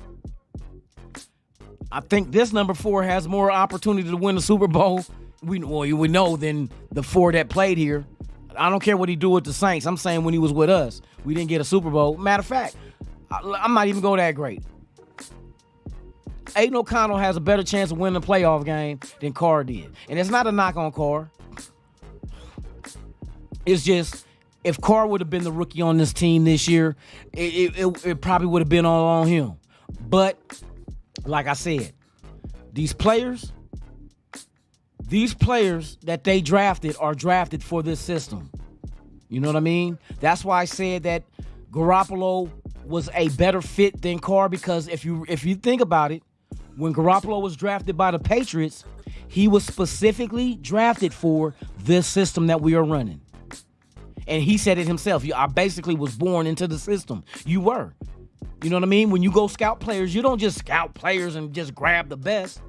I think this number 4 has more opportunity to win the Super Bowl. We know than the 4 that played here. I don't care what he do with the Saints. I'm saying when he was with us, we didn't get a Super Bowl. Matter of fact, I'm not even go that great. Aiden O'Connell has a better chance of winning a playoff game than Carr did, and it's not a knock on Carr. It's just, if Carr would have been the rookie on this team this year, it probably would have been all on him. But, like I said, these players that they drafted are drafted for this system. You know what I mean? That's why I said that Garoppolo was a better fit than Carr, because if you think about it, when Garoppolo was drafted by the Patriots, he was specifically drafted for this system that we are running. And he said it himself. I basically was born into the system. You were. You know what I mean? When you go scout players, you don't just scout players and just grab the best.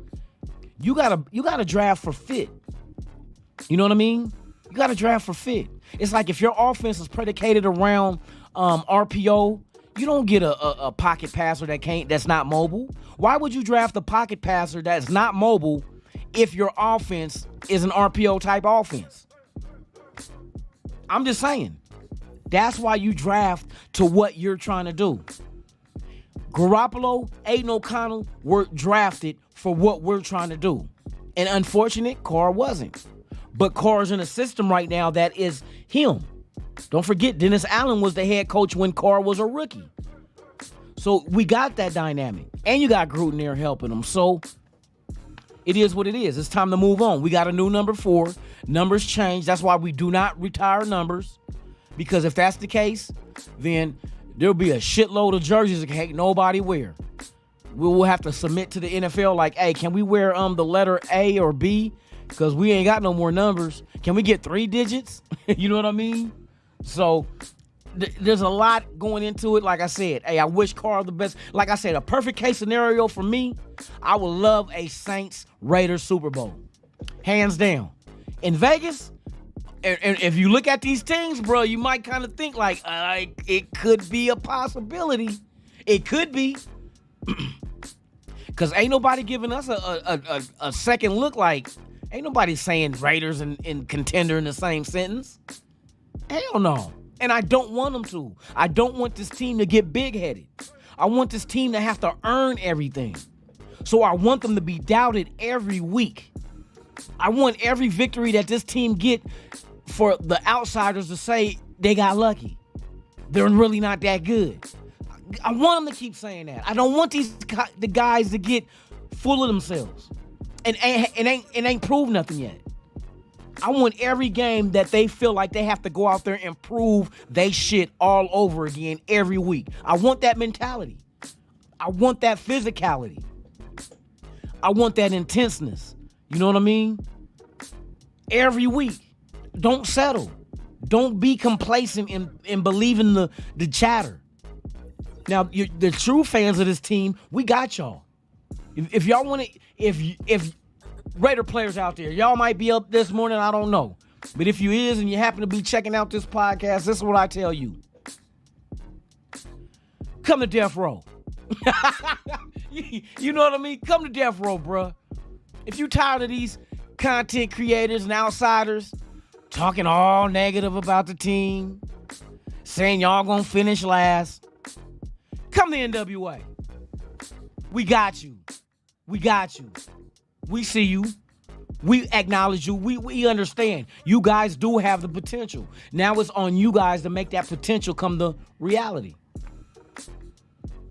You gotta draft for fit. You know what I mean? You gotta draft for fit. It's like if your offense is predicated around RPO, you don't get a pocket passer that's not mobile. Why would you draft a pocket passer that's not mobile if your offense is an RPO type offense? I'm just saying. That's why you draft to what you're trying to do. Garoppolo, Aiden O'Connell were drafted for what we're trying to do. And unfortunate, Carr wasn't. But Carr's in a system right now that is him. Don't forget, Dennis Allen was the head coach when Carr was a rookie. So we got that dynamic. And you got Gruden there helping him. So it is what it is. It's time to move on. We got a new number 4. Numbers change. That's why we do not retire numbers. Because if that's the case, then there'll be a shitload of jerseys that can't nobody wear. We will have to submit to the NFL like, hey, can we wear the letter A or B? Because we ain't got no more numbers. Can we get 3 digits? You know what I mean? So there's a lot going into it. Like I said, hey, I wish Carr the best. Like I said, a perfect case scenario for me, I would love a Saints-Raiders Super Bowl. Hands down. In Vegas, and if you look at these teams, bro, you might kind of think like it could be a possibility. It could be. Because ain't nobody giving us a second look. Like, ain't nobody saying Raiders and Contender in the same sentence. Hell no. And I don't want them to. I don't want this team to get big-headed. I want this team to have to earn everything. So I want them to be doubted every week. I want every victory that this team get for the outsiders to say they got lucky. They're really not that good. I want them to keep saying that. I don't want the guys to get full of themselves and ain't proved nothing yet. I want every game that they feel like they have to go out there and prove they shit all over again every week. I want that mentality. I want that physicality. I want that intenseness. You know what I mean? Every week. Don't settle. Don't be complacent in believing the chatter. Now, the true fans of this team, we got y'all. If y'all want to, if Raider players out there, y'all might be up this morning, I don't know. But if you is and you happen to be checking out this podcast, this is what I tell you. Come to Death Row. You know what I mean? Come to Death Row, bruh. If you tired of these content creators and outsiders talking all negative about the team, saying y'all gonna finish last, come to NWA. We got you. We got you. We see you. We acknowledge you. We understand. You guys do have the potential. Now it's on you guys to make that potential come to reality.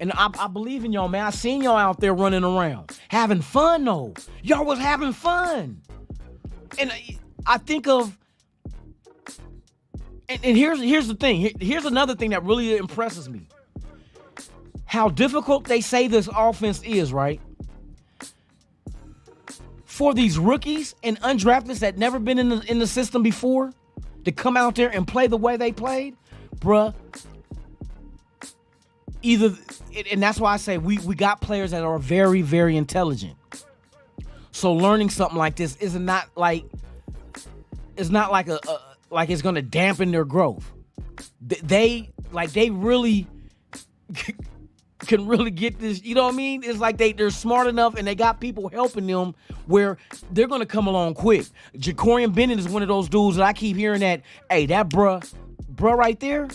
And I believe in y'all, man. I seen y'all out there running around. Having fun, though. Y'all was having fun. And I think of... And here's the thing. Here's another thing that really impresses me. How difficult they say this offense is, right? For these rookies and undrafteds that never been in the system before to come out there and play the way they played, bruh. And that's why I say we got players that are very, very intelligent. So learning something like this it's not like it's gonna dampen their growth. They really can really get this, you know what I mean? It's like they're smart enough and they got people helping them where they're going to come along quick. Jacorian Bennett is one of those dudes that I keep hearing that, hey, that bruh right there,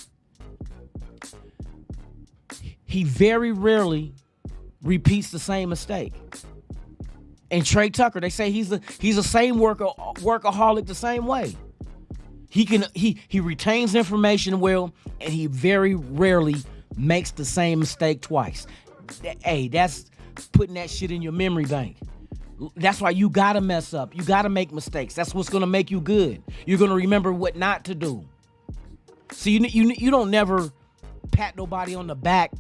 he very rarely repeats the same mistake. And Trey Tucker, they say he's the same workaholic the same way. He retains information well, and he very rarely makes the same mistake twice. Hey, that's putting that shit in your memory bank. That's why you gotta mess up. You gotta make mistakes. That's what's gonna make you good. You're gonna remember what not to do. So you don't never pat nobody on the back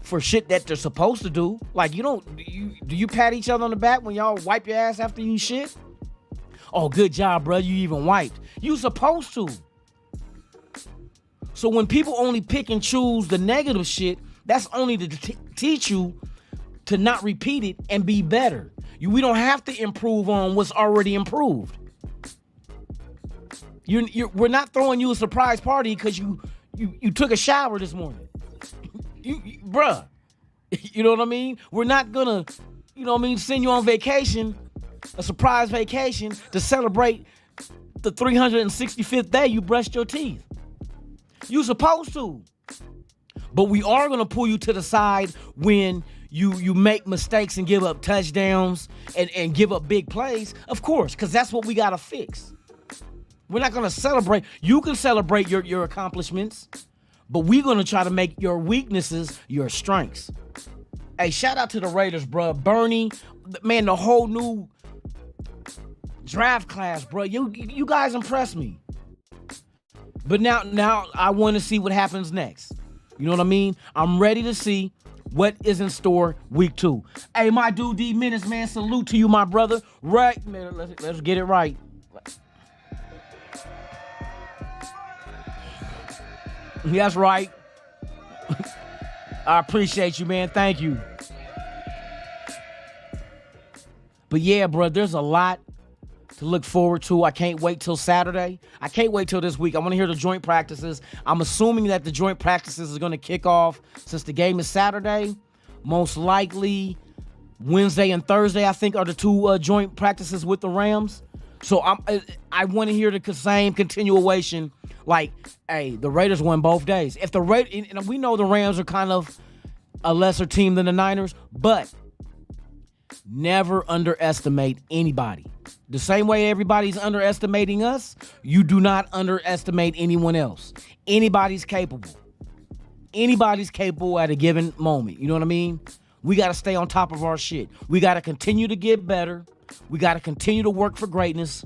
for shit that they're supposed to do. Like do you pat each other on the back when y'all wipe your ass after you shit? Oh, good job, bro. You even wiped. You supposed to. So when people only pick and choose the negative shit, that's only to teach you to not repeat it and be better. We don't have to improve on what's already improved. We're not throwing you a surprise party because you took a shower this morning. Bruh. You know what I mean? We're not gonna, you know what I mean, send you on vacation, a surprise vacation to celebrate the 365th day you brushed your teeth. You supposed to. But we are going to pull you to the side when you make mistakes and give up touchdowns and give up big plays. Of course, because that's what we got to fix. We're not going to celebrate. You can celebrate your accomplishments, but we're going to try to make your weaknesses your strengths. Hey, shout out to the Raiders, bro. Bernie, man, the whole new draft class, bro. You guys impressed me. But now I want to see what happens next. You know what I mean? I'm ready to see what is in store week 2. Hey, my dude D Menace, man, salute to you, my brother. Right, man, let's get it right. That's right. I appreciate you, man. Thank you. But yeah, bro, there's a lot to look forward to. I can't wait till Saturday. I can't wait till this week. I want to hear the joint practices. I'm assuming that the joint practices are going to kick off since the game is Saturday. Most likely Wednesday and Thursday, I think, are the two joint practices with the Rams. So I want to hear the same continuation. Like, hey, the Raiders won both days. If the Raiders, and we know the Rams are kind of a lesser team than the Niners, but never underestimate anybody. The same way everybody's underestimating us, you do not underestimate anyone else. Anybody's capable. Anybody's capable at a given moment. You know what I mean? We got to stay on top of our shit. We got to continue to get better. We got to continue to work for greatness.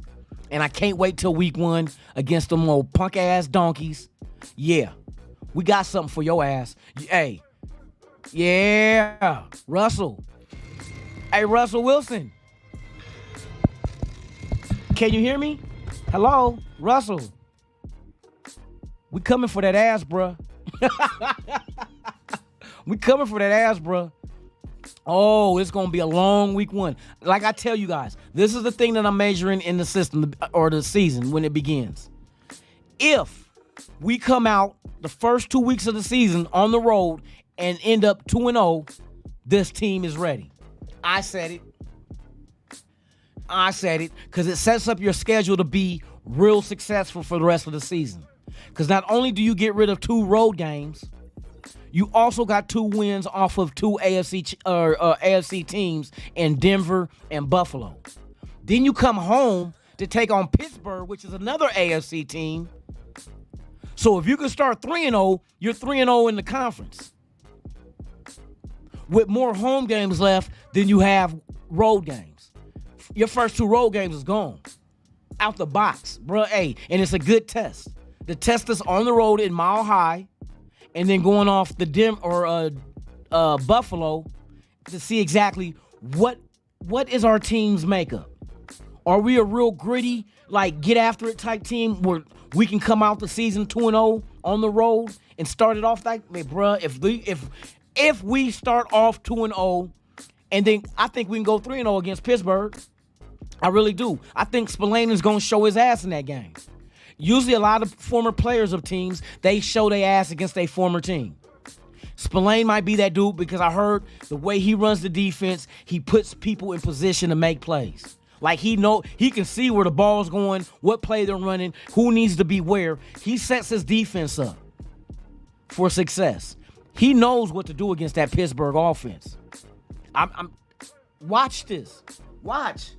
And I can't wait till week 1 against them old punk-ass donkeys. Yeah, we got something for your ass. Hey, yeah, Russell. Hey, Russell Wilson. Can you hear me? Hello, Russell. We coming for that ass, bruh. We coming for that ass, bruh. Oh, it's going to be a long week 1. Like I tell you guys, this is the thing that I'm measuring in the system or the season when it begins. If we come out the first 2 weeks of the season on the road and end up 2-0, this team is ready. I said it because it sets up your schedule to be real successful for the rest of the season. Because not only do you get rid of 2 road games, you also got 2 wins off of 2 AFC teams in Denver and Buffalo. Then you come home to take on Pittsburgh, which is another AFC team. So if you can start 3-0, you're 3-0 in the conference, with more home games left than you have road games. Your first 2 road games is gone. Out the box, bro. Hey, and it's a good test. The test is on the road in Mile High, and then going off the Buffalo to see exactly what is our team's makeup. Are we a real gritty, like, get after it type team where we can come out the season 2-0 on the road and start it off like, man, bruh, if we start off 2-0, and then I think we can go 3-0 against Pittsburgh. I really do. I think Spillane is going to show his ass in that game. Usually a lot of former players of teams, they show their ass against their former team. Spillane might be that dude because I heard the way he runs the defense, he puts people in position to make plays. Like he can see where the ball's going, what play they're running, who needs to be where. He sets his defense up for success. He knows what to do against that Pittsburgh offense. Watch this. Watch.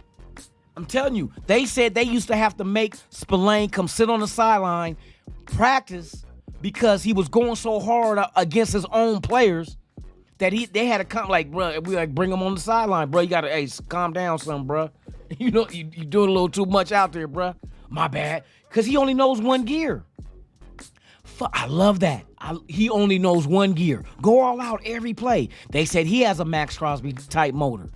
I'm telling you, they said they used to have to make Spillane come sit on the sideline, practice, because he was going so hard against his own players that they had to come, like, bro, we like bring him on the sideline, bro. You gotta, calm down, son, bro. You know, you doing a little too much out there, bro. My bad, because he only knows one gear. I love that. He only knows one gear. Go all out every play. They said he has a Max Crosby type motor.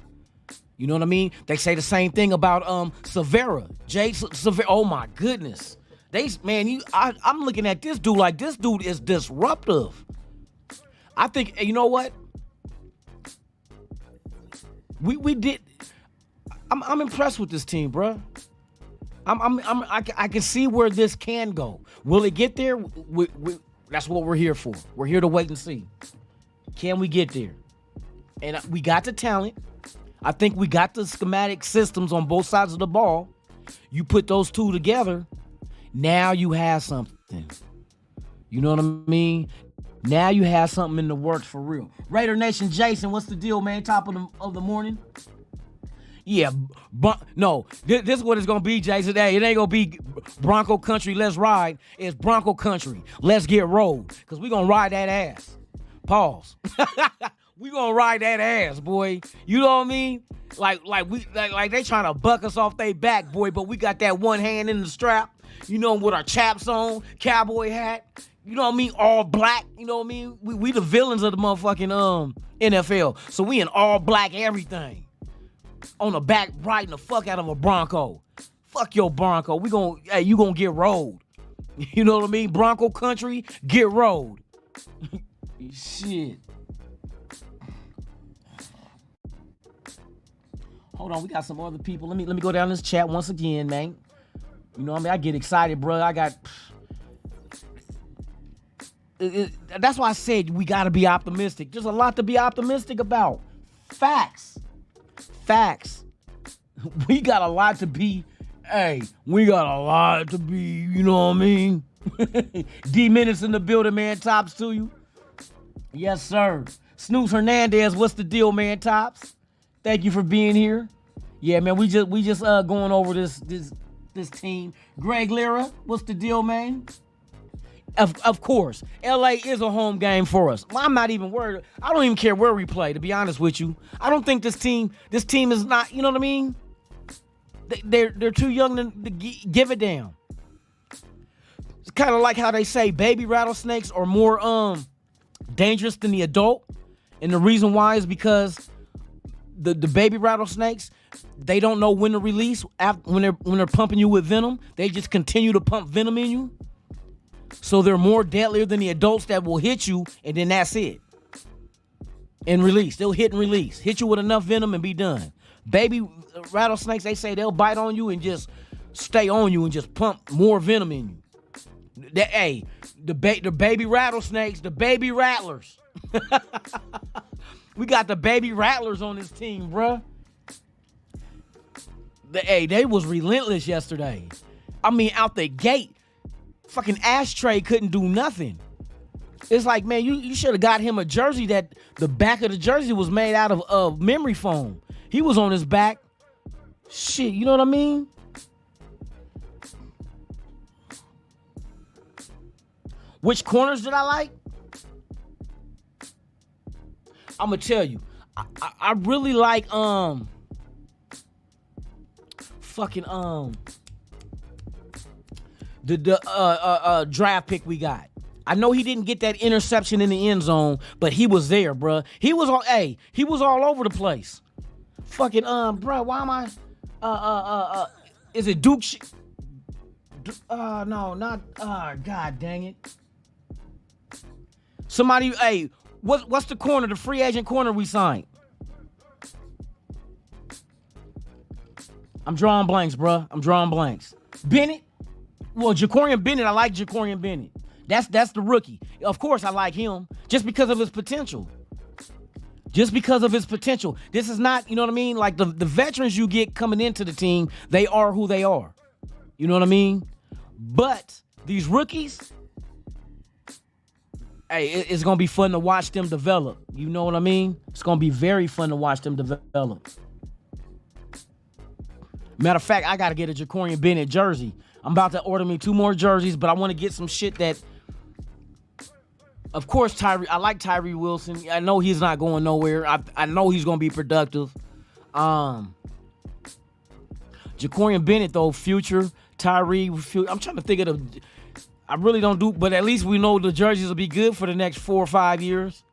You know what I mean? They say the same thing about Severa. Severa. Oh my goodness. I'm looking at this dude like this dude is disruptive. I think, you know what? We did. I'm impressed with this team, bro. I can see where this can go. Will it get there? That's what we're here for. We're here to wait and see. Can we get there? And we got the talent. I think we got the schematic systems on both sides of the ball. You put those two together, now you have something. You know what I mean? Now you have something in the works for real. Raider Nation, Jason, what's the deal, man? Top of the morning? Yeah, no, this is what it's going to be, Jason. Hey, it ain't going to be Bronco Country, let's ride. It's Bronco Country, let's get rolled. Because we going to ride that ass. Pause. We going to ride that ass, boy. You know what I mean? Like they trying to buck us off their back, boy, but we got that one hand in the strap, you know, with our chaps on, cowboy hat. You know what I mean? All black. You know what I mean? We the villains of the motherfucking NFL. So we in all black everything. On the back riding the fuck out of a Bronco. Fuck your Bronco. You gonna get rolled. You know what I mean? Bronco country, get rolled. Shit. Hold on, we got some other people. Let me go down this chat once again, man. You know what I mean? I get excited, bro. I got... that's why I said we got to be optimistic. There's a lot to be optimistic about. Facts. We got a lot to be... Hey, we got a lot to be, you know what I mean? D-Minutes in the building, man. Tops to you. Yes, sir. Snooze Hernandez, what's the deal, man? Tops. Thank you for being here. Yeah, man, we just going over this team. Greg Lira, what's the deal, man? Of course, LA is a home game for us. I'm not even worried. I don't even care where we play, to be honest with you. I don't think this team is not, you know what I mean? They're too young to give a damn. It's kind of like how they say baby rattlesnakes are more dangerous than the adult. And the reason why is because the baby rattlesnakes, they don't know when to release. When they're pumping you with venom, they just continue to pump venom in you. So they're more deadlier than the adults that will hit you, and then that's it. And release. They'll hit and release. Hit you with enough venom and be done. Baby rattlesnakes, they say they'll bite on you and just stay on you and just pump more venom in you. The baby rattlesnakes, the baby rattlers. We got the baby rattlers on this team, bruh. They was relentless yesterday. I mean, out the gate, fucking Ashtray couldn't do nothing. It's like, man, you should have got him a jersey that the back of the jersey was made out of memory foam. He was on his back. Shit, you know what I mean? Which corners did I like? I'm gonna tell you. I really like the draft pick we got. I know he didn't get that interception in the end zone, but he was there, bruh. He was all over the place. Fucking bruh, why am I is it Duke no, not god dang it. Somebody, hey, what's the corner, the free agent corner we signed? I'm drawing blanks, bruh. I'm drawing blanks. Bennett? Well, Jacorian Bennett, I like Jacorian Bennett. That's the rookie. Of course I like him just because of his potential. Just because of his potential. This is not, you know what I mean? Like the veterans you get coming into the team, they are who they are. You know what I mean? But these rookies, hey, it's going to be fun to watch them develop. You know what I mean? It's going to be very fun to watch them develop. Matter of fact, I got to get a Jacorian Bennett jersey. I'm about to order me 2 more jerseys, but I want to get some shit that... Of course, I like Tyree Wilson. I know he's not going nowhere. I know he's going to be productive. Jacorian Bennett, though, future. Tyree, I'm trying to think of the... I really don't do... But at least we know the jerseys will be good for the next 4 or 5 years.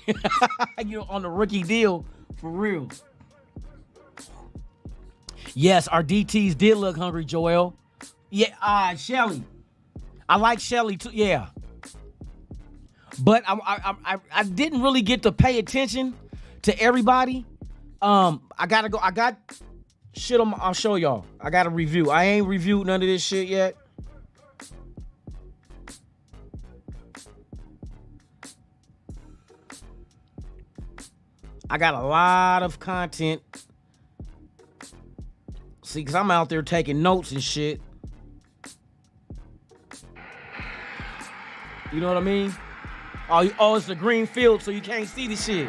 You know, on the rookie deal. For real. Yes, our DTs did look hungry, Joel. Yeah, Shelly. I like Shelly, too. Yeah. But I didn't really get to pay attention to everybody. I got shit on I'll show y'all. I got a review. I ain't reviewed none of this shit yet. I got a lot of content. See, because I'm out there taking notes and shit. You know what I mean? Oh, it's the green field, so you can't see the shit.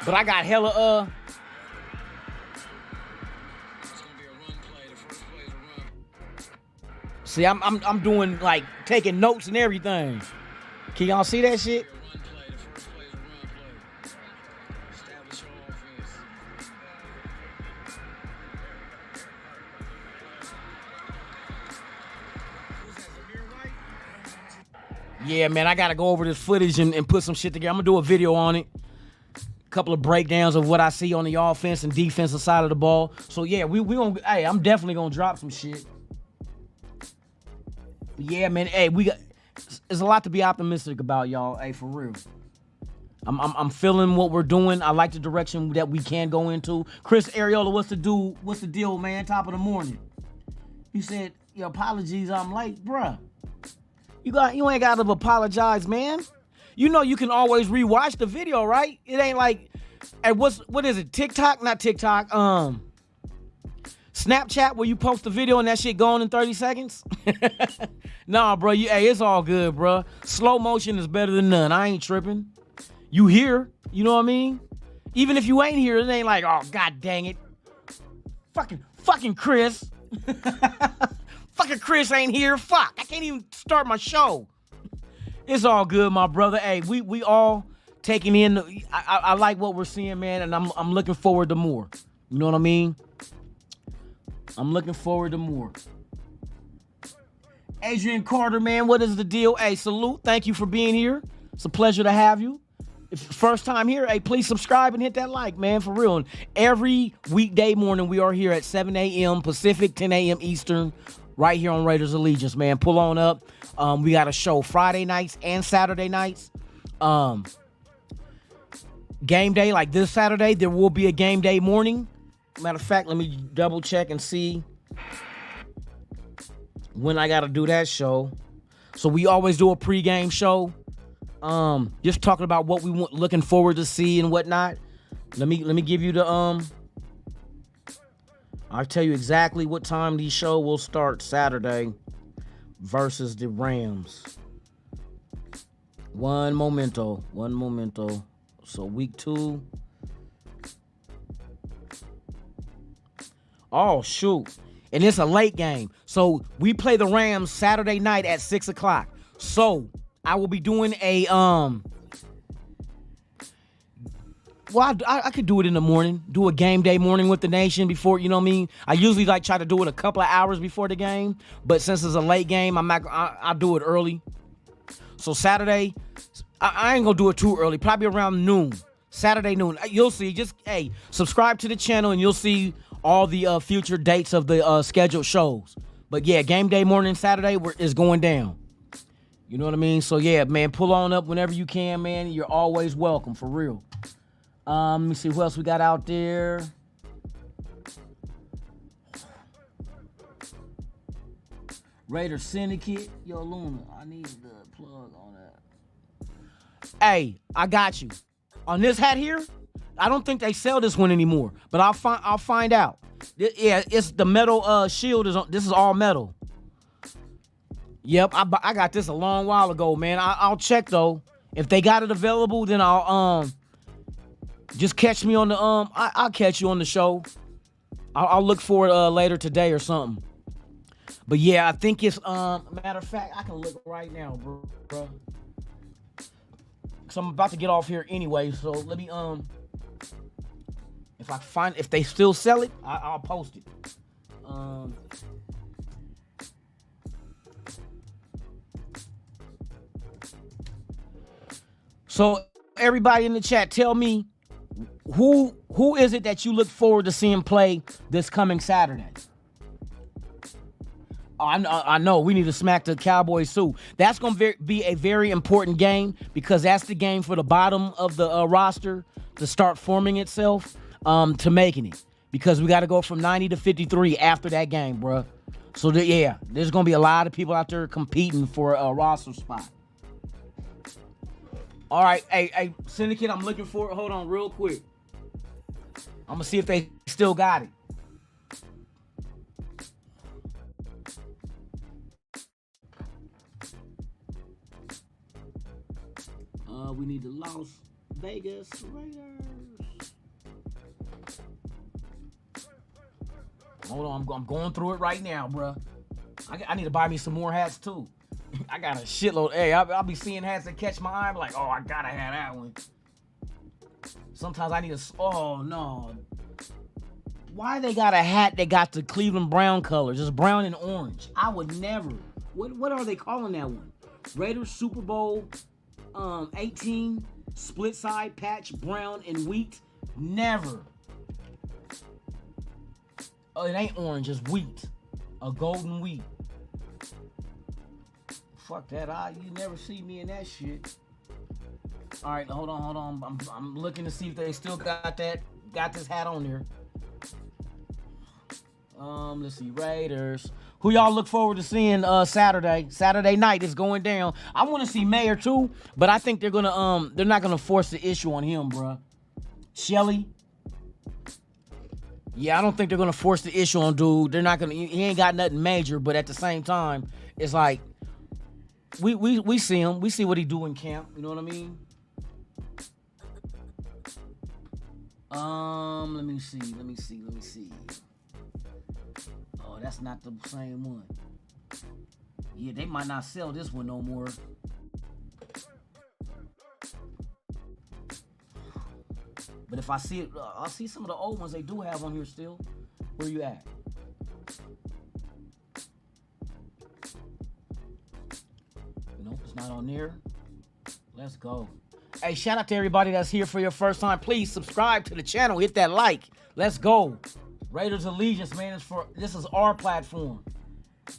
But I got hella, See, I'm doing, like, taking notes and everything. Can y'all see that shit? Yeah, man, I gotta go over this footage and put some shit together. I'm gonna do a video on it. couple of breakdowns of what I see on the offense and defensive side of the ball. So yeah, we gonna. Hey, I'm definitely gonna drop some shit. Yeah, man. Hey, there's a lot to be optimistic about, y'all. Hey, for real. I'm feeling what we're doing. I like the direction that we can go into. Chris Ariola, what's the deal, man? Top of the morning. You said, your apologies, I'm late. Bruh. You ain't gotta apologize, man. You know you can always rewatch the video, right? It ain't like, hey, what is it? TikTok? Not TikTok. Snapchat, where you post the video and that shit gone in 30 seconds? Nah, bro. Hey, it's all good, bro. Slow motion is better than none. I ain't tripping. You here, you know what I mean? Even if you ain't here, it ain't like, oh, god dang it. Fucking Chris. Fucking Chris ain't here. Fuck, I can't even start my show. It's all good, my brother. Hey, we all taking in. I like what we're seeing, man, and I'm looking forward to more. You know what I mean? I'm looking forward to more. Adrian Carter, man, what is the deal? Hey, salute. Thank you for being here. It's a pleasure to have you. If first time here, hey, please subscribe and hit that like, man, for real. And every weekday morning, we are here at 7 a.m. Pacific, 10 a.m. Eastern, right here on Raiders Allegiance, man. Pull on up. We got a show Friday nights and Saturday nights. Game day, like this Saturday, there will be a game day morning. Matter of fact, let me double check and see when I got to do that show. So we always do a pregame show. Just talking about what we want, looking forward to see and whatnot. Let me give you the I'll tell you exactly what time the show will start Saturday versus the Rams. One momento. So week 2. Oh shoot. And it's a late game. So we play the Rams Saturday night at 6 o'clock. So I will be doing a well, I could do it in the morning. Do a game day morning with the nation before, you know what I mean? I usually like try to do it a couple of hours before the game, but since it's a late game, I'll do it early. So Saturday, I ain't gonna do it too early. Probably around noon. Saturday noon. You'll see. Just subscribe to the channel and you'll see all the future dates of the scheduled shows. But yeah, game day morning Saturday is going down. You know what I mean? So yeah, man, pull on up whenever you can, man. You're always welcome, for real. Let me see who else we got out there. Raider Syndicate. Yo, Luna, I need the plug on that. Hey, I got you. On this hat here, I don't think they sell this one anymore, but I'll find out. Yeah, it's the metal shield is on. This is all metal. Yep, I got this a long while ago, man. I'll check though. If they got it available, then I'll just catch me on the I'll catch you on the show. I'll look for it later today or something. But yeah, I think it's matter of fact, I can look right now, bro. So I'm about to get off here anyway. So let me if they still sell it, I'll post it. So everybody in the chat, tell me who is it that you look forward to seeing play this coming Saturday? I know we need to smack the Cowboys too. That's going to be a very important game because that's the game for the bottom of the roster to start forming itself to making it. Because we got to go from 90 to 53 after that game, bro. So yeah, there's going to be a lot of people out there competing for a roster spot. All right, hey, Syndicate, I'm looking for it. Hold on real quick. I'm going to see if they still got it. We need the Las Vegas Raiders. Hold on, I'm going through it right now, bro. I need to buy me some more hats too. I got a shitload. Hey, I'll be seeing hats that catch my eye. I'm like, oh, I gotta have that one. Sometimes I need a. Oh no. Why they got a hat that got the Cleveland Brown colors? Just brown and orange. I would never. What are they calling that one? Raiders Super Bowl 18. Split side, patch, brown, and wheat. Never. Oh, it ain't orange, it's wheat. A golden wheat. Fuck that. You never see me in that shit. All right, hold on. I'm looking to see if they still got this hat on there. Let's see, Raiders. Who y'all look forward to seeing Saturday night? Is going down. I want to see Mayer too, but I think they're not gonna force the issue on him, bruh. Shelly. Yeah, I don't think they're gonna force the issue on dude. They're not gonna. He ain't got nothing major, but at the same time, it's like we see him. We see what he do in camp. You know what I mean? Let me see. Oh, that's not the same one. Yeah, they might not sell this one no more. But if I see it, I'll see some of the old ones they do have on here still. Where you at? Nope, it's not on there. Let's go. Hey, shout out to everybody that's here for your first time. Please subscribe to the channel. Hit that like. Let's go. Raiders Allegiance, man. This is our platform.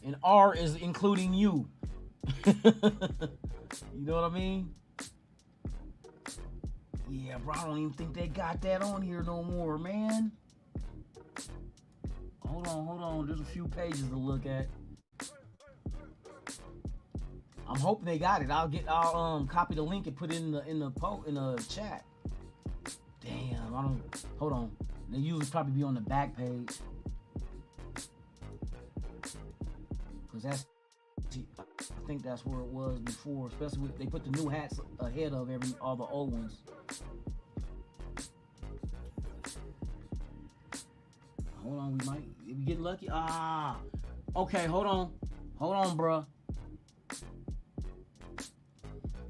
And R is including you. You know what I mean? Yeah, bro, I don't even think they got that on here no more, man. Hold on. There's a few pages to look at. I'm hoping they got it. I'll copy the link and put it in the chat. Damn, hold on. They usually probably be on the back page. Cause I think that's where it was before, especially they put the new hats ahead of all the old ones. Hold on, we might get lucky. Okay, hold on, bruh.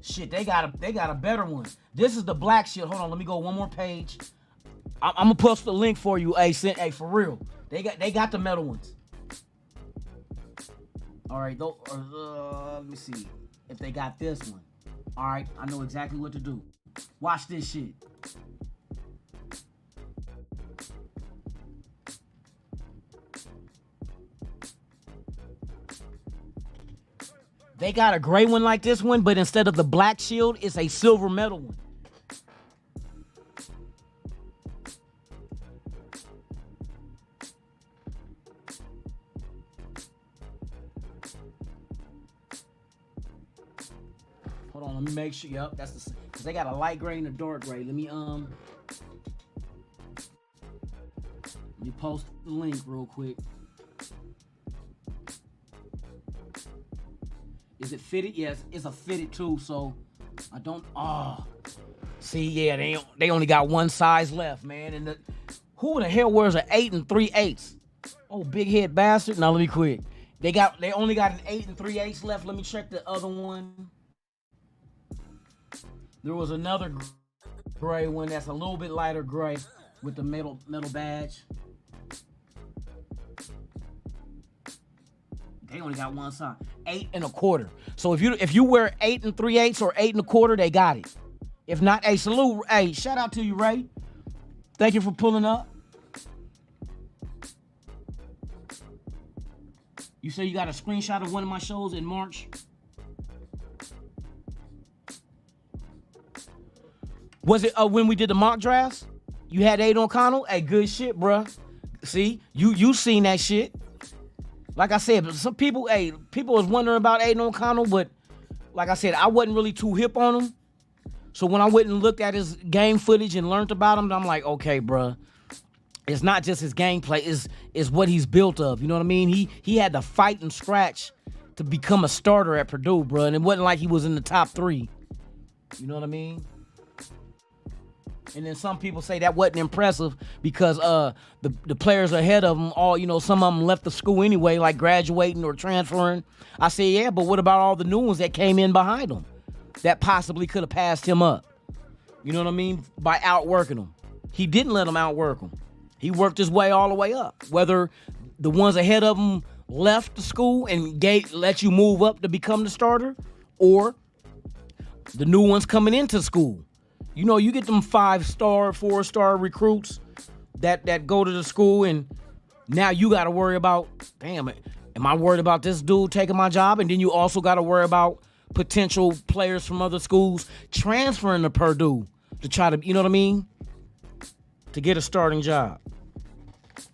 Shit, they got a better one. This is the black shit. Hold on, let me go one more page. I'm gonna post the link for you. Hey, for real. They got the metal ones. All right, let me see if they got this one. All right, I know exactly what to do. Watch this shit. They got a gray one like this one, but instead of the black shield, it's a silver metal one. Hold on, let me make sure. Yep, that's the, because they got a light gray and a dark gray. Let me post the link real quick. Is it fitted? Yes, it's a fitted too, so I don't. See, yeah, they only got one size left, man. And who the hell wears an 8 3/8? Oh, big head bastard. Now let me quit. They only got an 8 3/8 left. Let me check the other one. There was another gray one that's a little bit lighter gray with the metal badge. They only got one size, 8 1/4. So if you wear 8 3/8 or 8 1/4, they got it. If not, hey, salute. Hey, shout out to you, Ray. Thank you for pulling up. You say you got a screenshot of one of my shows in March? Was it when we did the mock drafts? You had Aidan O'Connell? Hey, good shit, bruh. See, you seen that shit. Like I said, some people, people was wondering about Aidan O'Connell, but like I said, I wasn't really too hip on him. So when I went and looked at his game footage and learned about him, I'm like, okay, bruh. It's not just his gameplay, it's what he's built of. You know what I mean? He had to fight and scratch to become a starter at Purdue, bruh. And it wasn't like he was in the top 3. You know what I mean? And then some people say that wasn't impressive because the players ahead of them, some of them left the school anyway, like graduating or transferring. I say, yeah, but what about all the new ones that came in behind him that possibly could have passed him up? You know what I mean? By outworking them. He didn't let them outwork him. He worked his way all the way up. Whether the ones ahead of him left the school and let you move up to become the starter, or the new ones coming into school. You know, you get them 5-star, 4-star recruits that go to the school, and now you got to worry about, damn it, am I worried about this dude taking my job? And then you also got to worry about potential players from other schools transferring to Purdue to try to, you know what I mean, to get a starting job.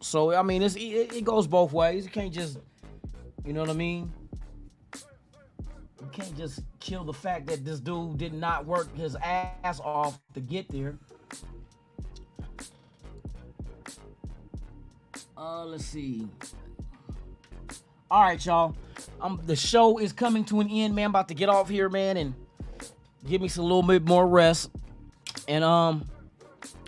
So, I mean, it goes both ways. You can't just, you know what I mean? You can't just kill the fact that this dude did not work his ass off to get there. Let's see. All right, y'all. The show is coming to an end, man. I'm about to get off here, man, and give me some little bit more rest. And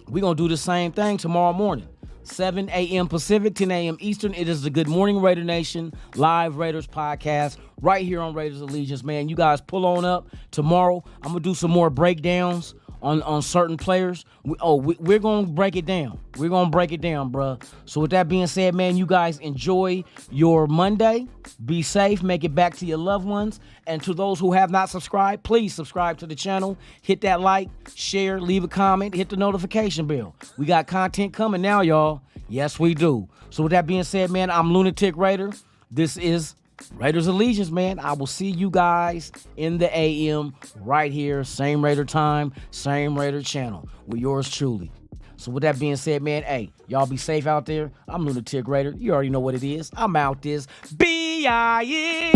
we're going to do the same thing tomorrow morning. 7 a.m. Pacific, 10 a.m. Eastern. It is the Good Morning Raider Nation live Raiders podcast right here on Raiders Allegiance, man. You guys pull on up tomorrow. I'm going to do some more breakdowns on certain players. We're going to break it down. We're going to break it down, bruh. So with that being said, man, you guys enjoy your Monday. Be safe. Make it back to your loved ones. And to those who have not subscribed, please subscribe to the channel. Hit that like, share, leave a comment, hit the notification bell. We got content coming now, y'all. Yes, we do. So with that being said, man, I'm Lunatic Raider. This is Raiders Allegiance, man. I will see you guys in the AM right here. Same Raider time, same Raider channel with yours truly. So with that being said, man, hey, y'all be safe out there. I'm Lunatic Raider. You already know what it is. I'm out this BIS.